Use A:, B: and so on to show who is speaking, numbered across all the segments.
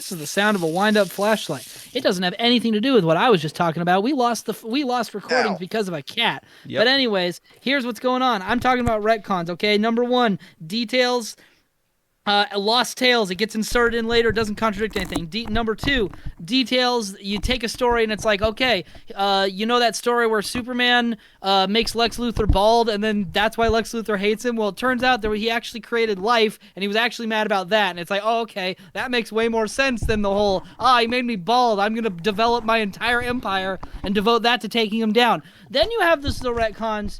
A: This is the sound of a wind-up flashlight. It doesn't have anything to do with what I was just talking about. We lost recordings because of a cat. Yep. But anyways, here's what's going on. I'm talking about retcons, okay? Number 1, details. Lost Tales, it gets inserted in later, doesn't contradict anything. Number 2, details, you take a story and it's like, okay, you know that story where Superman makes Lex Luthor bald and then that's why Lex Luthor hates him? Well, it turns out that he actually created life and he was actually mad about that. And it's like, oh, okay, that makes way more sense than the whole, he made me bald, I'm going to develop my entire empire and devote that to taking him down. Then you have the retcons.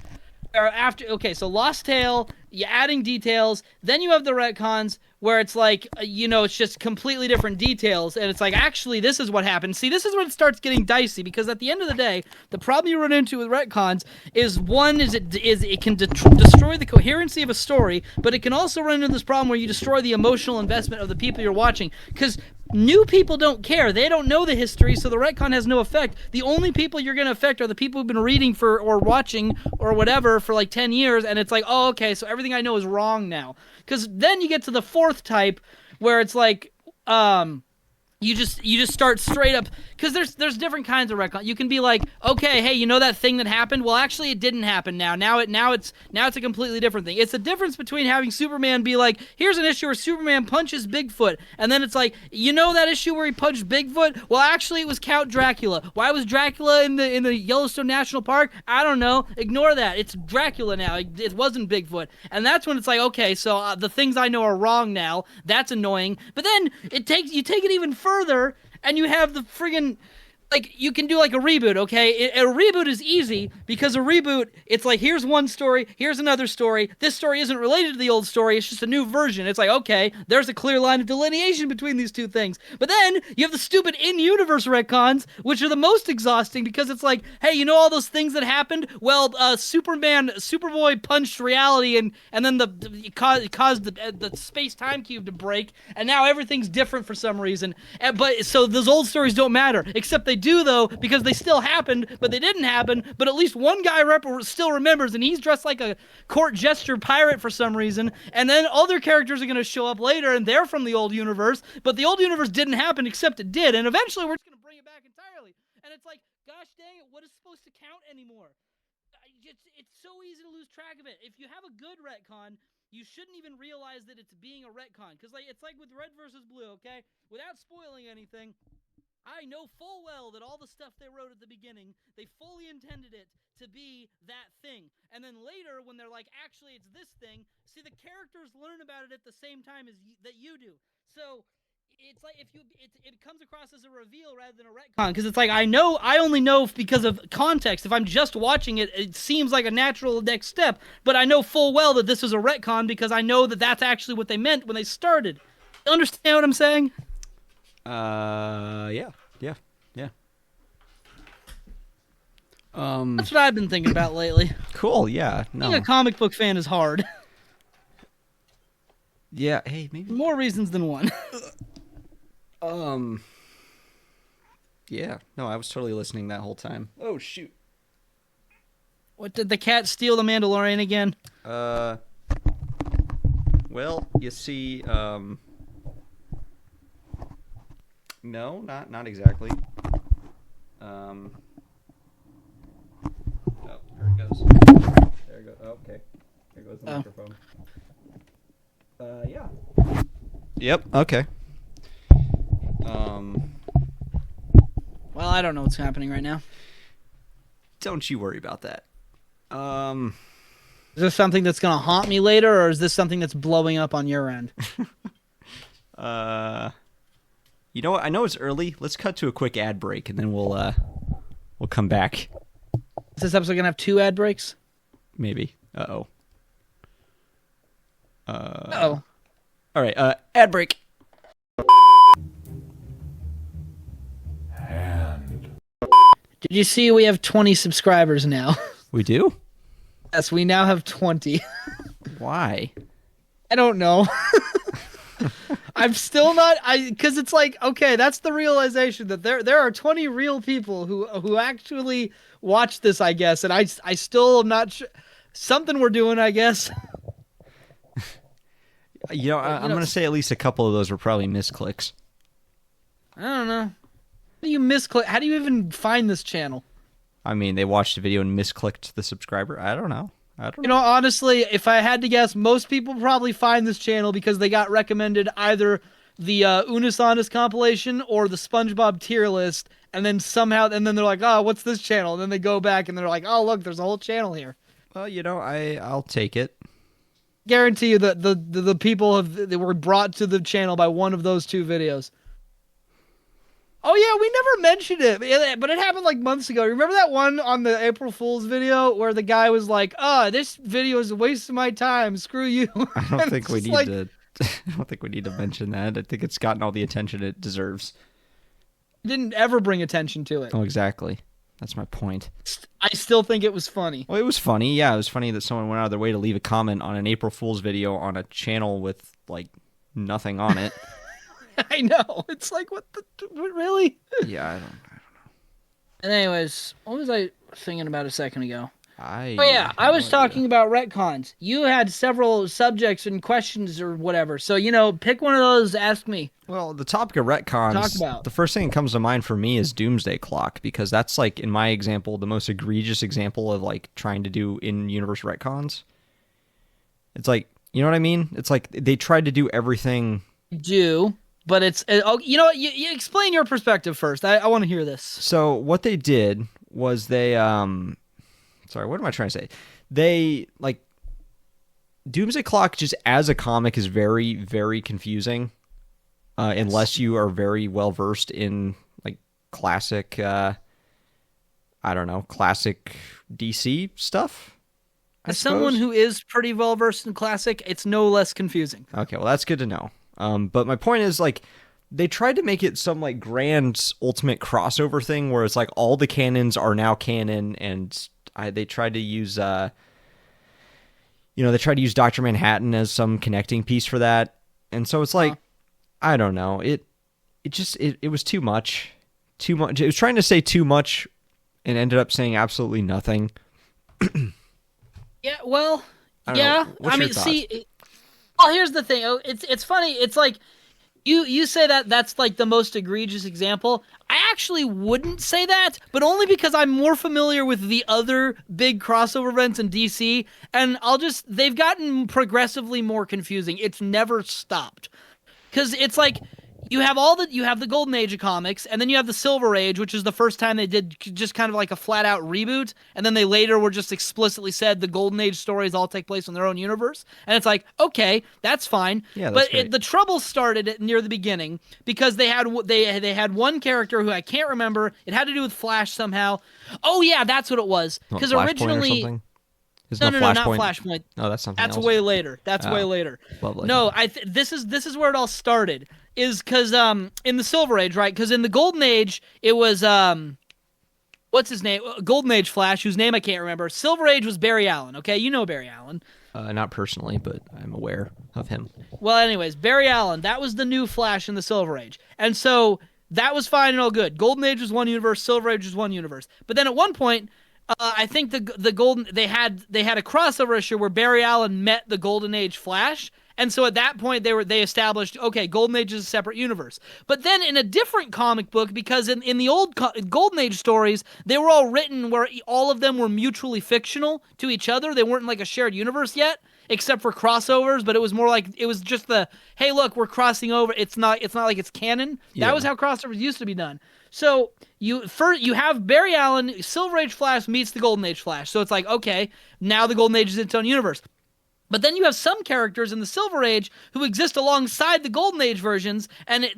A: So Lost Tale, you're adding details, then you have the retcons where it's like, it's just completely different details, and it's like, actually, this is what happened. See, this is when it starts getting dicey, because at the end of the day, the problem you run into with retcons is, one, it can destroy the coherency of a story, but it can also run into this problem where you destroy the emotional investment of the people you're watching, because new people don't care. They don't know the history, so the retcon has no effect. The only people you're going to affect are the people who've been reading or watching or whatever for like 10 years, and it's like, oh, okay, so everything I know is wrong now. Because then you get to the 4th type where it's like, you just start straight up, because there's different kinds of retcon. You can be like, okay, hey, you know that thing that happened? Well, actually, it didn't happen now. Now it's a completely different thing. It's the difference between having Superman be like, here's an issue where Superman punches Bigfoot, and then it's like, you know that issue where he punched Bigfoot? Well, actually, it was Count Dracula. Why was Dracula in the Yellowstone National Park? I don't know. Ignore that. It's Dracula now. It wasn't Bigfoot. And that's when it's like, okay, so the things I know are wrong now. That's annoying. But then you take it even further, and you have the friggin', like, you can do like a reboot, okay? A reboot is easy, because a reboot, it's like, here's one story, here's another story, this story isn't related to the old story, it's just a new version. It's like, okay, there's a clear line of delineation between these two things. But then, you have the stupid in-universe retcons, which are the most exhausting, because it's like, hey, you know all those things that happened? Well, Superboy punched reality, and then it caused the space-time cube to break, and now everything's different for some reason. But so those old stories don't matter, except they do, though, because they still happened, but they didn't happen, but at least one guy still remembers, and he's dressed like a court jester pirate for some reason, and then other characters are going to show up later, and they're from the old universe, but the old universe didn't happen, except it did, and eventually we're just going to bring it back entirely. And it's like, gosh dang it, what is supposed to count anymore? It's so easy to lose track of it. If you have a good retcon, you shouldn't even realize that it's being a retcon, because it's like with Red versus Blue, okay? Without spoiling anything, I know full well that all the stuff they wrote at the beginning, they fully intended it to be that thing. And then later, when they're like, actually, it's this thing, see, the characters learn about it at the same time that you do. So it's like, it comes across as a reveal rather than a retcon, because it's like, I only know because of context. If I'm just watching it, it seems like a natural next step, but I know full well that this is a retcon because I know that that's actually what they meant when they started. Understand what I'm saying?
B: Yeah.
A: That's what I've been thinking about lately.
B: Cool, yeah. No.
A: Being a comic book fan is hard.
B: Yeah, hey, maybe.
A: More reasons than one.
B: Yeah. No, I was totally listening that whole time. Oh, shoot.
A: What, did the cat steal the Mandalorian again?
B: Well, you see, no, not exactly. Oh, there it goes. There it goes. Okay. There goes the microphone. Yeah. Yep, okay.
A: Well, I don't know what's happening right now.
B: Don't you worry about that.
A: Is this something that's going to haunt me later, or is this something that's blowing up on your end?
B: You know what? I know it's early. Let's cut to a quick ad break, and then we'll come back.
A: Is this episode going to have 2 ad breaks?
B: Maybe. Uh-oh.
A: Uh-oh.
B: All right, ad break.
A: Did you see we have 20 subscribers now?
B: We do?
A: Yes, we now have 20.
B: Why?
A: I don't know. I'm still not, because it's like, okay, that's the realization that there are 20 real people who actually watch this, I guess, and I still am not sure. Something we're doing, I guess.
B: I'm going to say at least a couple of those were probably misclicks.
A: I don't know. How do you misclick? How do you even find this channel?
B: I mean, they watched the video and misclicked the subscriber. I don't know.
A: You know, honestly, if I had to guess, most people probably find this channel because they got recommended either the Unis Honest compilation or the SpongeBob tier list, and then they're like, oh, what's this channel? And then they go back and they're like, oh, look, there's a whole channel here.
B: Well, you know, I'll take it.
A: Guarantee you that the people they were brought to the channel by one of those two videos. Oh yeah, we never mentioned it, but it happened like months ago. Remember that one on the April Fool's video where the guy was like, this video is a waste of my time. Screw you.
B: I don't think we need to. I don't think we need to mention that. I think it's gotten all the attention it deserves.
A: Didn't ever bring attention to it.
B: Oh, exactly. That's my point.
A: I still think it was funny.
B: Well, it was funny. Yeah, it was funny that someone went out of their way to leave a comment on an April Fool's video on a channel with, like, nothing on it.
A: I know. It's like, what really?
B: Yeah, I don't know.
A: And anyways, what was I thinking about a second ago?
B: I
A: was talking about retcons. You had several subjects and questions or whatever. So, pick one of those, ask me.
B: Well, the topic of retcons, the first thing that comes to mind for me is Doomsday Clock, because that's, like, in my example, the most egregious example of, like, trying to do in-universe retcons. It's like, you know what I mean? It's like they tried to do everything.
A: But it's, you explain your perspective first. I want to hear this.
B: So what they did was they, sorry, what am I trying to say? They, like, Doomsday Clock just as a comic is very, very confusing. Unless you are very well versed in, like, classic, classic DC stuff.
A: As someone who is pretty well versed in classic, it's no less confusing.
B: Okay, well, that's good to know. But my point is, like, they tried to make it some, like, grand ultimate crossover thing where it's like all the canons are now canon, and they tried to use, they tried to use Dr. Manhattan as some connecting piece for that. And so it's like, I don't know. It was too much. Too much. It was trying to say too much and ended up saying absolutely nothing.
A: Yeah, well, yeah. I mean, see, well, here's the thing. It's funny. It's like you say that's like the most egregious example. I actually wouldn't say that, but only because I'm more familiar with the other big crossover events in DC, and they've gotten progressively more confusing. It's never stopped. Because it's like you have the Golden Age of comics, and then you have the Silver Age, which is the first time they did just kind of like a flat out reboot, and then they later were just explicitly said the Golden Age stories all take place in their own universe, and it's like, okay, that's fine.
B: Yeah, that's great.
A: The trouble started near the beginning because they had one character who I can't remember. It had to do with Flash somehow. Oh yeah, that's what it was. Because originally.
B: No,
A: not Flashpoint.
B: Oh, that's something else.
A: That's way later. Way later.
B: Lovely.
A: No, this is where it all started. Is because in the Silver Age, right? Because in the Golden Age, it was what's his name? Golden Age Flash, whose name I can't remember. Silver Age was Barry Allen. Okay, you know Barry Allen.
B: Not personally, but I'm aware of him.
A: Well, anyways, Barry Allen. That was the new Flash in the Silver Age, and so that was fine and all good. Golden Age was one universe. Silver Age was one universe. But then at one point. I think they had a crossover issue where Barry Allen met the Golden Age Flash, and so at that point they established, okay, Golden Age is a separate universe. But then in a different comic book, because in the old Golden Age stories, they were all written where all of them were mutually fictional to each other. They weren't in like a shared universe yet, except for crossovers. But it was more like it was just hey, look, we're crossing over. It's not like it's canon.
B: Yeah.
A: That was how crossovers used to be done. So you have Barry Allen, Silver Age Flash meets the Golden Age Flash. So it's like, okay, now the Golden Age is its own universe. But then you have some characters in the Silver Age who exist alongside the Golden Age versions, and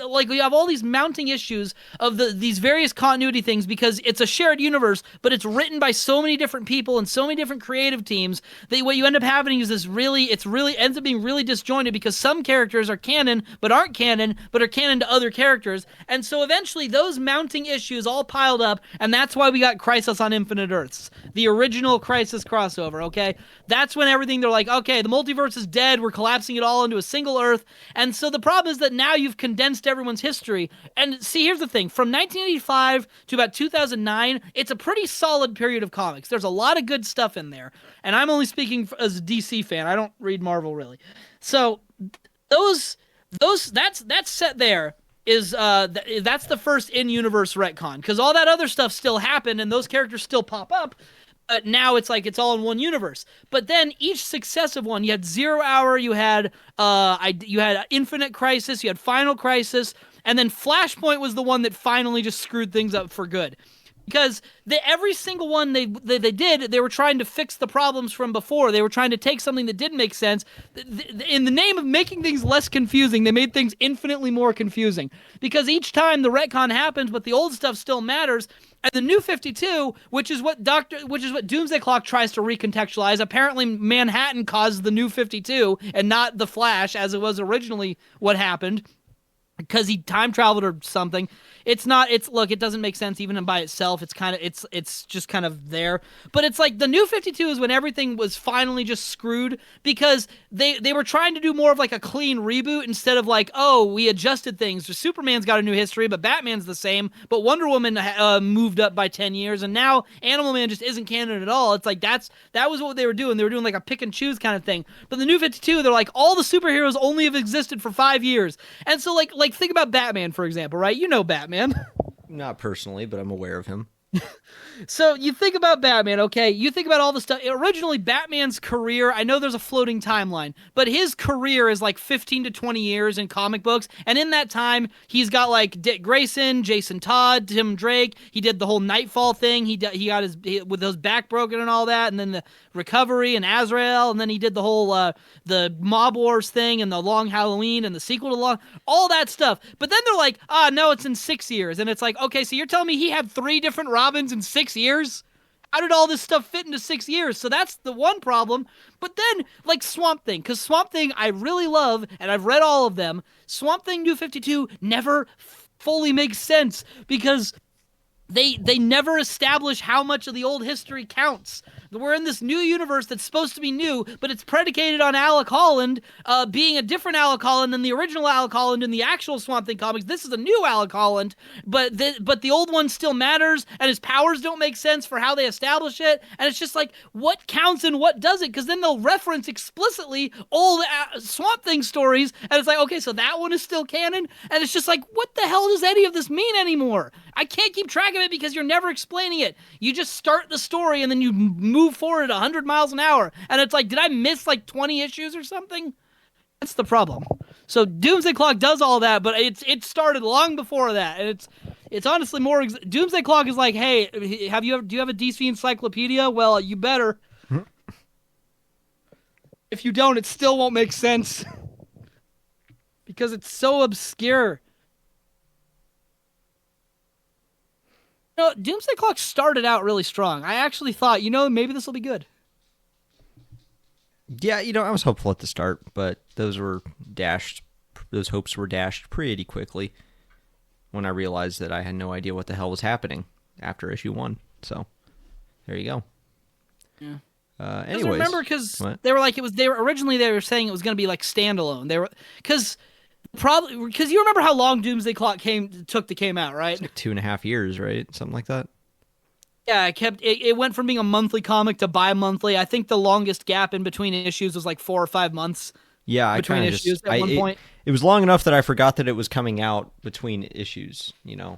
A: like you have all these mounting issues of these various continuity things because it's a shared universe, but it's written by so many different people and so many different creative teams that what you end up having is this ends up being really disjointed because some characters are canon but aren't canon but are canon to other characters, and so eventually those mounting issues all piled up, and that's why we got Crisis on Infinite Earths, the original Crisis crossover. Okay, that's when everything, they're like, okay, the multiverse is dead, we're collapsing it all into a single Earth. And so the problem is that now you've condensed everyone's history. And see, here's the thing, from 1985 to about 2009, it's a pretty solid period of comics. There's a lot of good stuff in there, and I'm only speaking as a DC fan. I don't read Marvel really. So that's set there. is that's the first in-universe retcon, because all that other stuff still happened and those characters still pop up. But now it's like it's all in one universe. But then each successive one, you had Zero Hour, you had Infinite Crisis, you had Final Crisis, and then Flashpoint was the one that finally just screwed things up for good. Because every single one they did, they were trying to fix the problems from before. They were trying to take something that didn't make sense. In the name of making things less confusing, they made things infinitely more confusing. Because each time the retcon happens, but the old stuff still matters. And the New 52, which is what Doomsday Clock tries to recontextualize. Apparently, Manhattan caused the New 52 and not the Flash, as it was originally what happened, because he time traveled or something. Look, it doesn't make sense even by itself. It's just kind of there. But it's like the New 52 is when everything was finally just screwed, because they were trying to do more of like a clean reboot instead of like, oh, we adjusted things. Superman's got a new history, but Batman's the same. But Wonder Woman moved up by 10 years, and now Animal Man just isn't canon at all. It's like that was what they were doing. They were doing like a pick and choose kind of thing. But the New 52, they're like, all the superheroes only have existed for 5 years. And so like think about Batman, for example, right? You know Batman.
B: Not personally, but I'm aware of him.
A: So you think about Batman, okay? You think about all the stuff. Originally, Batman's career, I know there's a floating timeline, but his career is like 15 to 20 years in comic books. And in that time, he's got like Dick Grayson, Jason Todd, Tim Drake. He did the whole Nightfall thing. He got with his back broken and all that. And then the recovery and Azrael. And then he did the whole, the Mob Wars thing and the Long Halloween and the sequel to all that stuff. But then they're like, no, it's in 6 years. And it's like, okay, so you're telling me he had 3 different Robins in 6 years? How did all this stuff fit into 6 years? So that's the one problem. But then, like Swamp Thing, because Swamp Thing I really love, and I've read all of them. Swamp Thing New 52 never fully makes sense, because they never establish how much of the old history counts. We're in this new universe that's supposed to be new, but it's predicated on Alec Holland being a different Alec Holland than the original Alec Holland in the actual Swamp Thing comics. This is a new Alec Holland, but the old one still matters, and his powers don't make sense for how they establish it. And it's just like, what counts and what doesn't? Because then they'll reference explicitly old Swamp Thing stories, and it's like, okay, so that one is still canon? And it's just like, what the hell does any of this mean anymore? I can't keep track of it because you're never explaining it. You just start the story and then you move forward at 100 miles an hour. And it's like, did I miss like 20 issues or something? That's the problem. So Doomsday Clock does all that, but it started long before that. And it's honestly more... Doomsday Clock is like, hey, do you have a DC encyclopedia? Well, you better. If you don't, it still won't make sense. Because it's so obscure. Doomsday Clock started out really strong. I actually thought, maybe this will be good.
B: Yeah, I was hopeful at the start, but those hopes were dashed pretty quickly when I realized that I had no idea what the hell was happening after issue 1. So, there you go.
A: Yeah.
B: Anyways,
A: remember, because they were saying it was going to be like standalone. Because you remember how long Doomsday Clock took to came out, right?
B: It's like 2.5 years, right? Something like that.
A: Yeah, it went from being a monthly comic to bi-monthly. I think the longest gap in between issues was like 4 or 5 months.
B: Yeah,
A: between issues at one point.
B: It was long enough that I forgot that it was coming out between issues.
A: Yeah.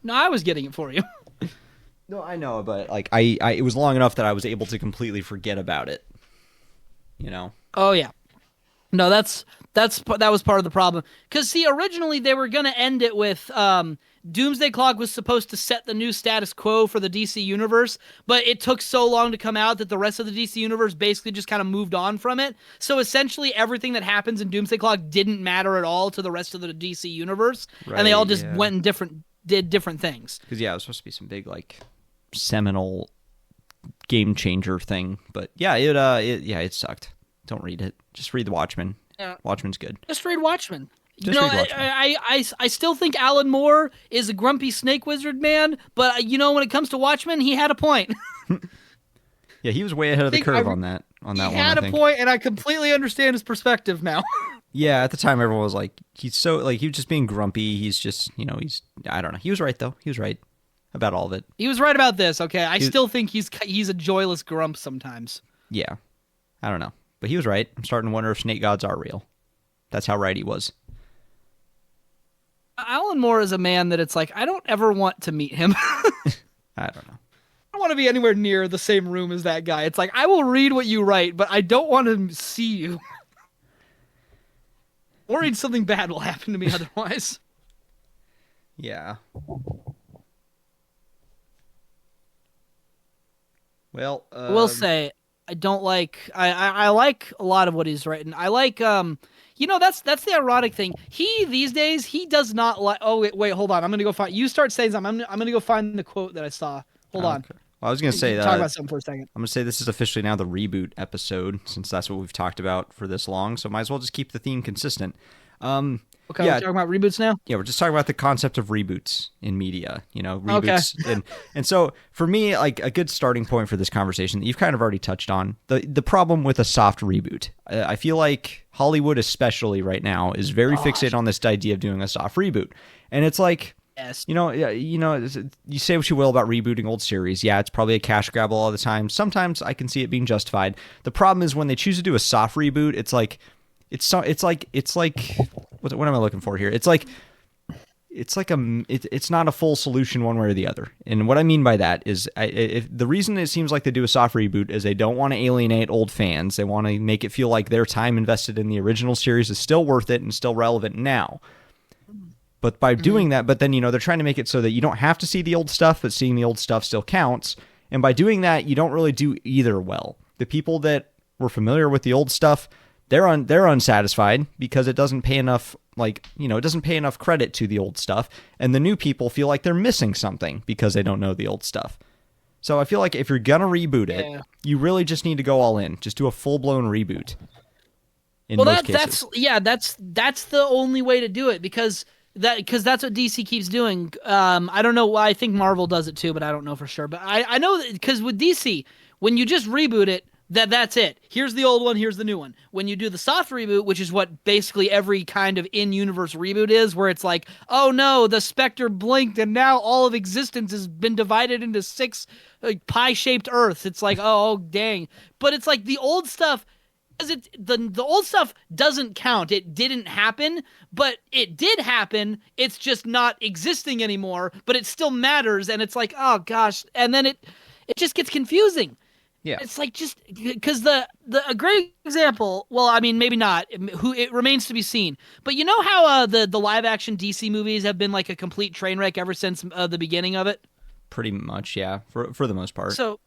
A: No, I was getting it for you.
B: No, I know, but like it was long enough that I was able to completely forget about it.
A: Oh yeah. No, that was part of the problem. Because, see, originally they were going to end it with Doomsday Clock was supposed to set the new status quo for the DC Universe, but it took so long to come out that the rest of the DC Universe basically just kind of moved on from it. So essentially everything that happens in Doomsday Clock didn't matter at all to the rest of the DC Universe, right, and they all just went and did different things.
B: Because, yeah, it was supposed to be some big, like, seminal game changer thing. But, yeah, it sucked. Don't read it. Just read The Watchmen. Yeah. Watchmen's good.
A: Just read Watchmen. I still think Alan Moore is a grumpy snake wizard man, but when it comes to Watchmen, he had a point.
B: Yeah, he was way ahead of the curve on that one. He had
A: a point, and I completely understand his perspective now.
B: Yeah, at the time, everyone was like, he was just being grumpy. He's just, I don't know. He was right, though. He was right about all of it.
A: He was right about this, okay? I still think he's a joyless grump sometimes.
B: Yeah. I don't know. But he was right. I'm starting to wonder if snake gods are real. That's how right he was.
A: Alan Moore is a man that it's like, I don't ever want to meet him.
B: I don't know.
A: I don't want to be anywhere near the same room as that guy. It's like, I will read what you write, but I don't want to see you. Worried something bad will happen to me otherwise.
B: Yeah. Well,
A: I will say, I don't like. I like a lot of what he's written. I like. That's the ironic thing. These days he does not like. Oh wait, hold on. I'm gonna go find. You start saying something. I'm gonna go find the quote that I saw. Hold on.
B: Okay. Well, I was gonna say
A: talk about something for a second.
B: I'm gonna say this is officially now the reboot episode, since that's what we've talked about for this long. So might as well just keep the theme consistent.
A: Okay, we're talking about reboots now?
B: Yeah, we're just talking about the concept of reboots in media, reboots. Okay. and so for me, like a good starting point for this conversation that you've kind of already touched on, the problem with a soft reboot. I feel like Hollywood especially right now is very fixated on this idea of doing a soft reboot. And it's like,
A: yes.
B: You say what you will about rebooting old series. Yeah, it's probably a cash grab all the time. Sometimes I can see it being justified. The problem is when they choose to do a soft reboot, it's like what am I looking for here? It's not a full solution one way or the other. And what I mean by that is the reason it seems like they do a soft reboot is they don't want to alienate old fans. They want to make it feel like their time invested in the original series is still worth it and still relevant now. But by doing that, but then, they're trying to make it so that you don't have to see the old stuff, but seeing the old stuff still counts. And by doing that, you don't really do either well. The people that were familiar with the old stuff, they're unsatisfied because it doesn't pay enough, it doesn't pay enough credit to the old stuff. And the new people feel like they're missing something because they don't know the old stuff. So I feel like if you're going to reboot it, you really just need to go all in. Just do a full-blown reboot.
A: That's the only way to do it because that's what DC keeps doing. I don't know why. I think Marvel does it too, but I don't know for sure. But I know that because with DC, when you just reboot it, that's it. Here's the old one, here's the new one. When you do the soft reboot, which is what basically every kind of in-universe reboot is, where it's like, oh no, the Spectre blinked and now all of existence has been divided into 6 pie-shaped Earths. It's like, oh dang. But it's like the old stuff, the old stuff doesn't count. It didn't happen, but it did happen. It's just not existing anymore, but it still matters, and it's like, oh gosh. And then it just gets confusing. Yeah, it's like just because a great example. Well, I mean, maybe not. It remains to be seen. But you know how the live action DC movies have been like a complete train wreck ever since the beginning of it.
B: Pretty much, yeah, for the most part.
A: So,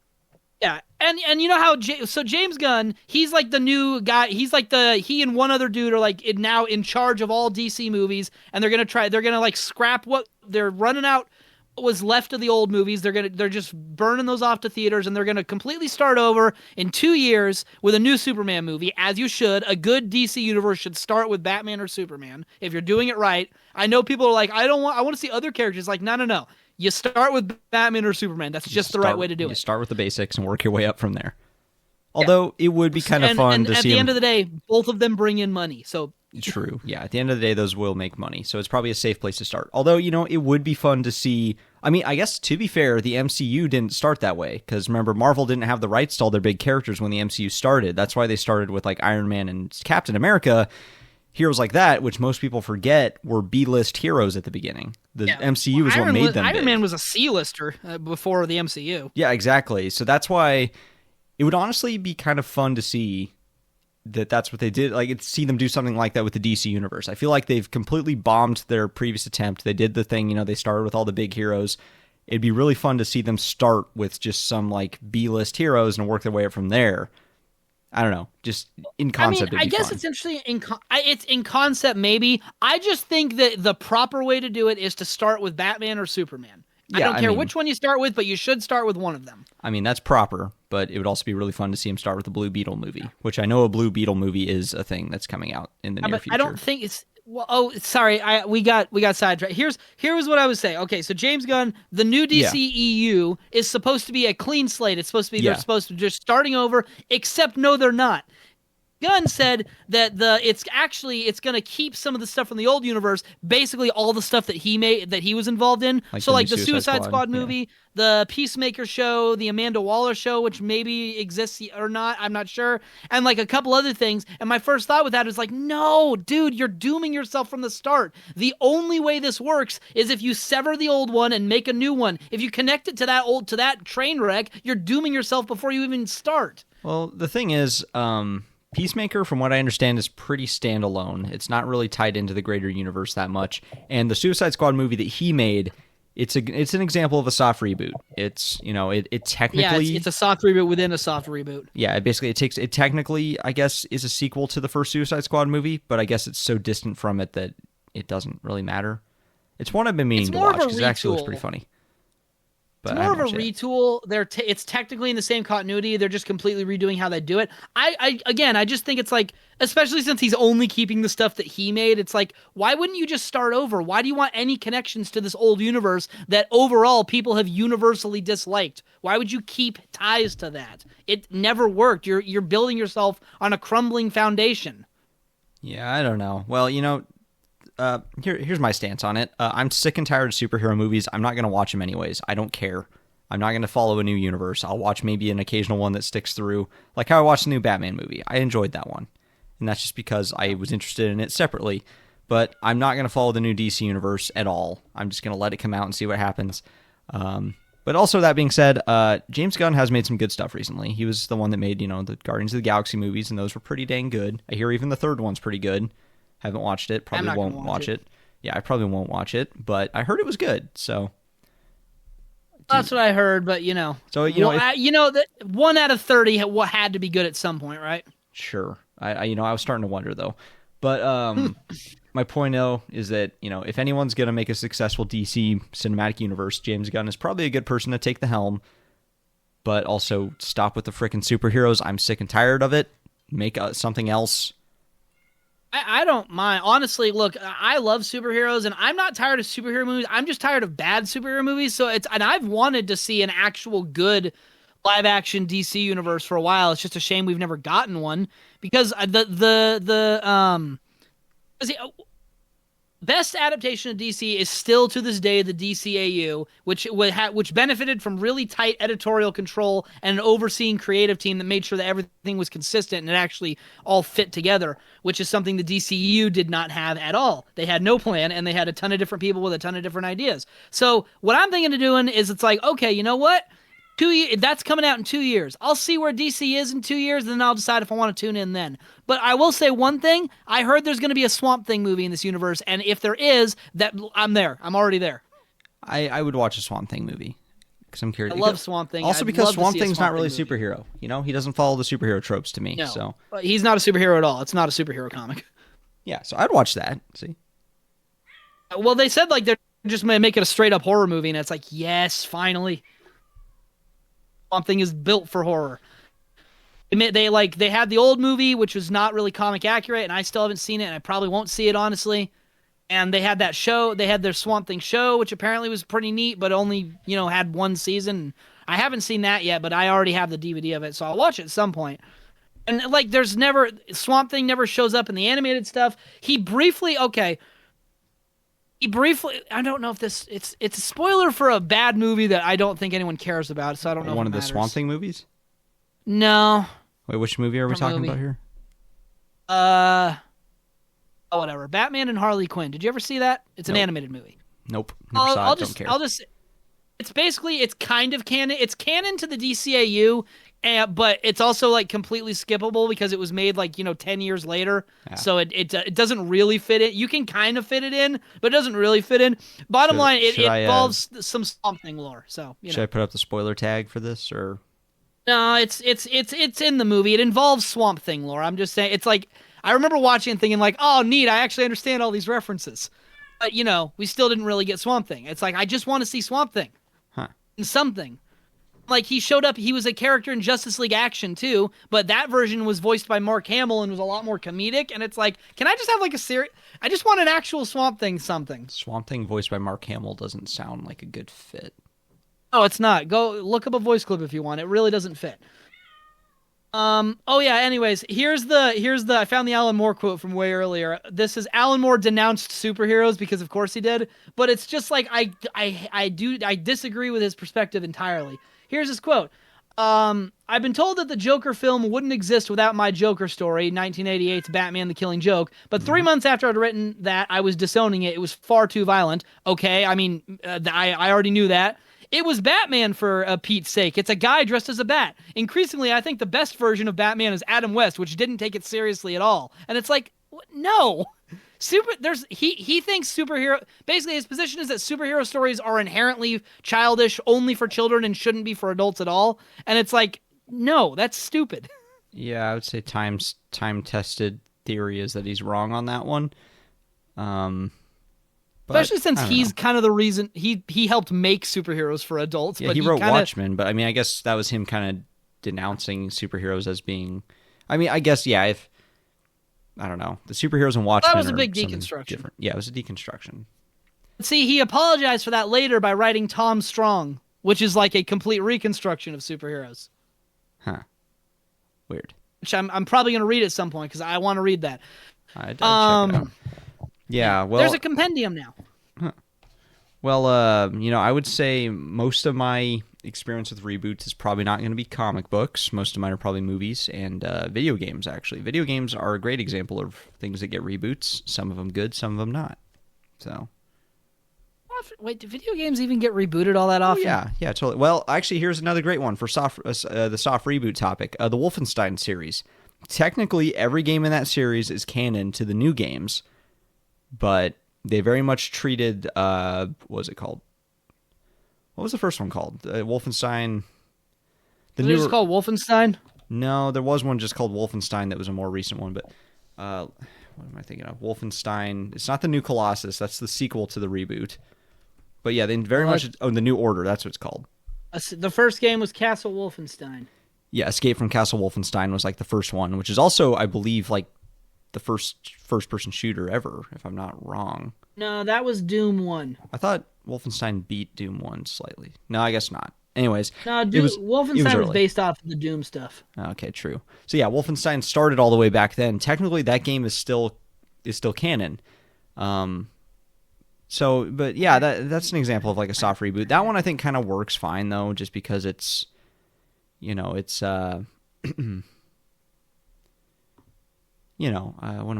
A: yeah, and you know how James Gunn, he's like the new guy. He's like he and one other dude are like now in charge of all DC movies, and they're gonna like scrap what they're running out. Was left of the old movies. They're just burning those off to theaters, and they're gonna completely start over in 2 years with a new Superman movie, as you should. A good DC universe should start with Batman or Superman if you're doing it right. I know people are like, I want to see other characters. Like, no. You start with Batman or Superman. That's just the right way to do it.
B: You start with the basics and work your way up from there. Although it would be kind of fun to see.
A: At the end of the day, both of them bring in money. So
B: true. Yeah. At the end of the day, those will make money. So it's probably a safe place to start. Although, it would be fun to see. I mean, I guess to be fair, the MCU didn't start that way. Because remember, Marvel didn't have the rights to all their big characters when the MCU started. That's why they started with like Iron Man and Captain America. Heroes like that, which most people forget, were B-list heroes at the beginning. The MCU is what made them big.
A: Iron Man was a C-lister before the MCU.
B: Yeah, exactly. So that's why it would honestly be kind of fun to see that's what they did. Like, see them do something like that with the DC universe. I feel like they've completely bombed their previous attempt. They did the thing, they started with all the big heroes. It'd be really fun to see them start with just some like B-list heroes and work their way up from there. I don't know, just in concept.
A: I guess it's interesting. It's in concept, maybe. I just think that the proper way to do it is to start with Batman or Superman. I don't care which one you start with, but you should start with one of them. I mean,
B: that's proper, but it would also be really fun to see him start with the Blue Beetle movie, which I know a Blue Beetle movie is a thing that's coming out in the near future.
A: I don't think it's... Well, oh, sorry, we got sidetracked. Here's what I was saying. Okay, so James Gunn, the new DCEU is supposed to be a clean slate. It's supposed to be they're supposed to just starting over. Except no, they're not. Gunn said that it's going to keep some of the stuff from the old universe, basically all the stuff that he made that he was involved in.
B: Like
A: so
B: the
A: like
B: new
A: the Suicide Squad movie, the Peacemaker show, the Amanda Waller show, which maybe exists or not, I'm not sure, and like a couple other things. And my first thought with that is like, no, dude, you're dooming yourself from the start. The only way this works is if you sever the old one and make a new one. If you connect it to that train wreck, you're dooming yourself before you even start.
B: Well, the thing is, Peacemaker, from what I understand, is pretty standalone. It's not really tied into the greater universe that much. And the Suicide Squad movie that he made, it's an example of a soft reboot. It's, it technically...
A: it's a soft reboot within a soft reboot.
B: Yeah, it technically, I guess, is a sequel to the first Suicide Squad movie, but I guess it's so distant from it that it doesn't really matter. It's one I've been meaning to watch because it actually looks pretty funny.
A: But it's more of a retool. It's technically in the same continuity. They're just completely redoing how they do it. I just think it's like, especially since he's only keeping the stuff that he made, it's like, why wouldn't you just start over? Why do you want any connections to this old universe that overall people have universally disliked? Why would you keep ties to that? It never worked. You're building yourself on a crumbling foundation.
B: Yeah, I don't know. Well, here's my stance on it. I'm sick and tired of superhero movies. I'm not going to watch them anyways. I don't care. I'm not going to follow a new universe. I'll watch maybe an occasional one that sticks through. Like how I watched the new Batman movie. I enjoyed that one. And that's just because I was interested in it separately. But I'm not going to follow the new DC universe at all. I'm just going to let it come out and see what happens. But also, that being said, James Gunn has made some good stuff recently. He was the one that made, the Guardians of the Galaxy movies, and those were pretty dang good. I hear even the third one's pretty good. Haven't watched it. Probably won't watch it. Yeah, I probably won't watch it, but I heard it was good. So
A: that's what I heard. But so that 1 out of 30 had to be good at some point, right?
B: Sure. I was starting to wonder though. But my point though is that if anyone's gonna make a successful DC cinematic universe, James Gunn is probably a good person to take the helm. But also stop with the frickin' superheroes. I'm sick and tired of it. Make something else.
A: I don't mind. Honestly, look, I love superheroes, and I'm not tired of superhero movies. I'm just tired of bad superhero movies. And I've wanted to see an actual good live-action DC universe for a while. It's just a shame we've never gotten one because best adaptation of DC is still to this day the DCAU, which benefited from really tight editorial control and an overseeing creative team that made sure that everything was consistent and it actually all fit together, which is something the DCEU did not have at all. They had no plan, and they had a ton of different people with a ton of different ideas. So what I'm thinking of doing is it's like, okay, you know what? That's coming out in 2 years. I'll see where DC is in 2 years, and then I'll decide if I want to tune in then. But I will say one thing. I heard there's going to be a Swamp Thing movie in this universe, and if there is, I'm there. I'm already there.
B: I would watch a Swamp Thing movie because I'm curious.
A: I love Swamp Thing.
B: Also because Swamp Thing's not really a superhero. He doesn't follow the superhero tropes to me.
A: No,
B: so
A: he's not a superhero at all. It's not a superhero comic.
B: Yeah, so I'd watch that. See.
A: Well, they said like they're just going to make it a straight-up horror movie, and it's like, yes, finally. Swamp Thing is built for horror. They had the old movie, which was not really comic accurate, and I still haven't seen it, and I probably won't see it, honestly. And they had that show. They had their Swamp Thing show, which apparently was pretty neat, but only, had one season. I haven't seen that yet, but I already have the DVD of it, so I'll watch it at some point. And, Swamp Thing never shows up in the animated stuff. He briefly, I don't know if it's a spoiler for a bad movie that I don't think anyone cares about, so I don't know.
B: One of the Swamp Thing movies?
A: No.
B: Wait, which movie are we talking about here?
A: Whatever. Batman and Harley Quinn. Did you ever see that? It's an animated movie.
B: Nope. Don't care.
A: It's kind of canon. It's canon to the DCAU, but it's also completely skippable because it was made 10 years later. Yeah. So it doesn't really fit in. You can kind of fit it in, but it doesn't really fit in. Bottom line, it involves some Swamp Thing lore. So
B: should I put up the spoiler tag for this or?
A: No, it's in the movie. It involves Swamp Thing lore. I'm just saying, it's I remember watching and thinking oh neat, I actually understand all these references. But we still didn't really get Swamp Thing. It's I just want to see Swamp Thing. And something. He showed up, he was a character in Justice League Action too, but that version was voiced by Mark Hamill and was a lot more comedic, and it's can I just have a series? I just want an actual Swamp Thing something.
B: Swamp Thing voiced by Mark Hamill doesn't sound like a good fit.
A: Oh, it's not. Go look up a voice clip if you want. It really doesn't fit. Oh yeah. Anyways, here's the. I found the Alan Moore quote from way earlier. This is Alan Moore denounced superheroes because of course he did, but it's just like I disagree with his perspective entirely. Here's his quote. I've been told that the Joker film wouldn't exist without my Joker story, 1988's Batman: The Killing Joke. But 3 months after I'd written that, I was disowning it. It was far too violent. Okay, I mean, I already knew that. It was Batman for Pete's sake. It's a guy dressed as a bat. Increasingly, I think the best version of Batman is Adam West, which didn't take it seriously at all. And it's like, no. He thinks superhero, basically his position is that superhero stories are inherently childish, only for children, and shouldn't be for adults at all. And it's like, no, that's stupid.
B: Yeah, I would say time-tested theory is that he's wrong on that one.
A: Especially since he's kind of the reason he helped make superheroes for adults.
B: Yeah,
A: but
B: he wrote Watchmen, but I mean, I guess that was him kind of denouncing superheroes as being. I mean, I guess if I don't know, the superheroes in Watchmen.
A: That was a big deconstruction.
B: Different. Yeah, it was a deconstruction.
A: See, he apologized for that later by writing Tom Strong, which is like a complete reconstruction of superheroes.
B: Huh. Weird.
A: Which I'm probably going to read at some point because I want to read that.
B: I'd check it out. Yeah, well,
A: there's a compendium now.
B: Huh. Well, I would say most of my experience with reboots is probably not going to be comic books. Most of mine are probably movies and video games, actually. Video games are a great example of things that get reboots. Some of them good, some of them not. So.
A: Wait, do video games even get rebooted all that often?
B: Oh, yeah, totally. Well, actually, here's another great one for the soft reboot topic. The Wolfenstein series. Technically, every game in that series is canon to the new games. But they very much treated, what was it called? What was the first one called? Wolfenstein.
A: Was it just called Wolfenstein?
B: No, there was one just called Wolfenstein that was a more recent one. But what am I thinking of? Wolfenstein. It's not the new Colossus. That's the sequel to the reboot. But yeah, they very much. Oh, the New Order. That's what it's called.
A: The first game was Castle Wolfenstein.
B: Yeah, Escape from Castle Wolfenstein was like the first one, which is also, I believe, like the first-person shooter ever, if I'm not wrong.
A: No, that was Doom 1.
B: I thought Wolfenstein beat Doom 1 slightly. No, I guess not. Anyways.
A: No, Wolfenstein was based off of the Doom stuff.
B: Okay, true. So yeah, Wolfenstein started all the way back then. Technically, that game is still canon. But yeah, that's an example of like a soft reboot. That one I think kind of works fine, though, just because it's, what am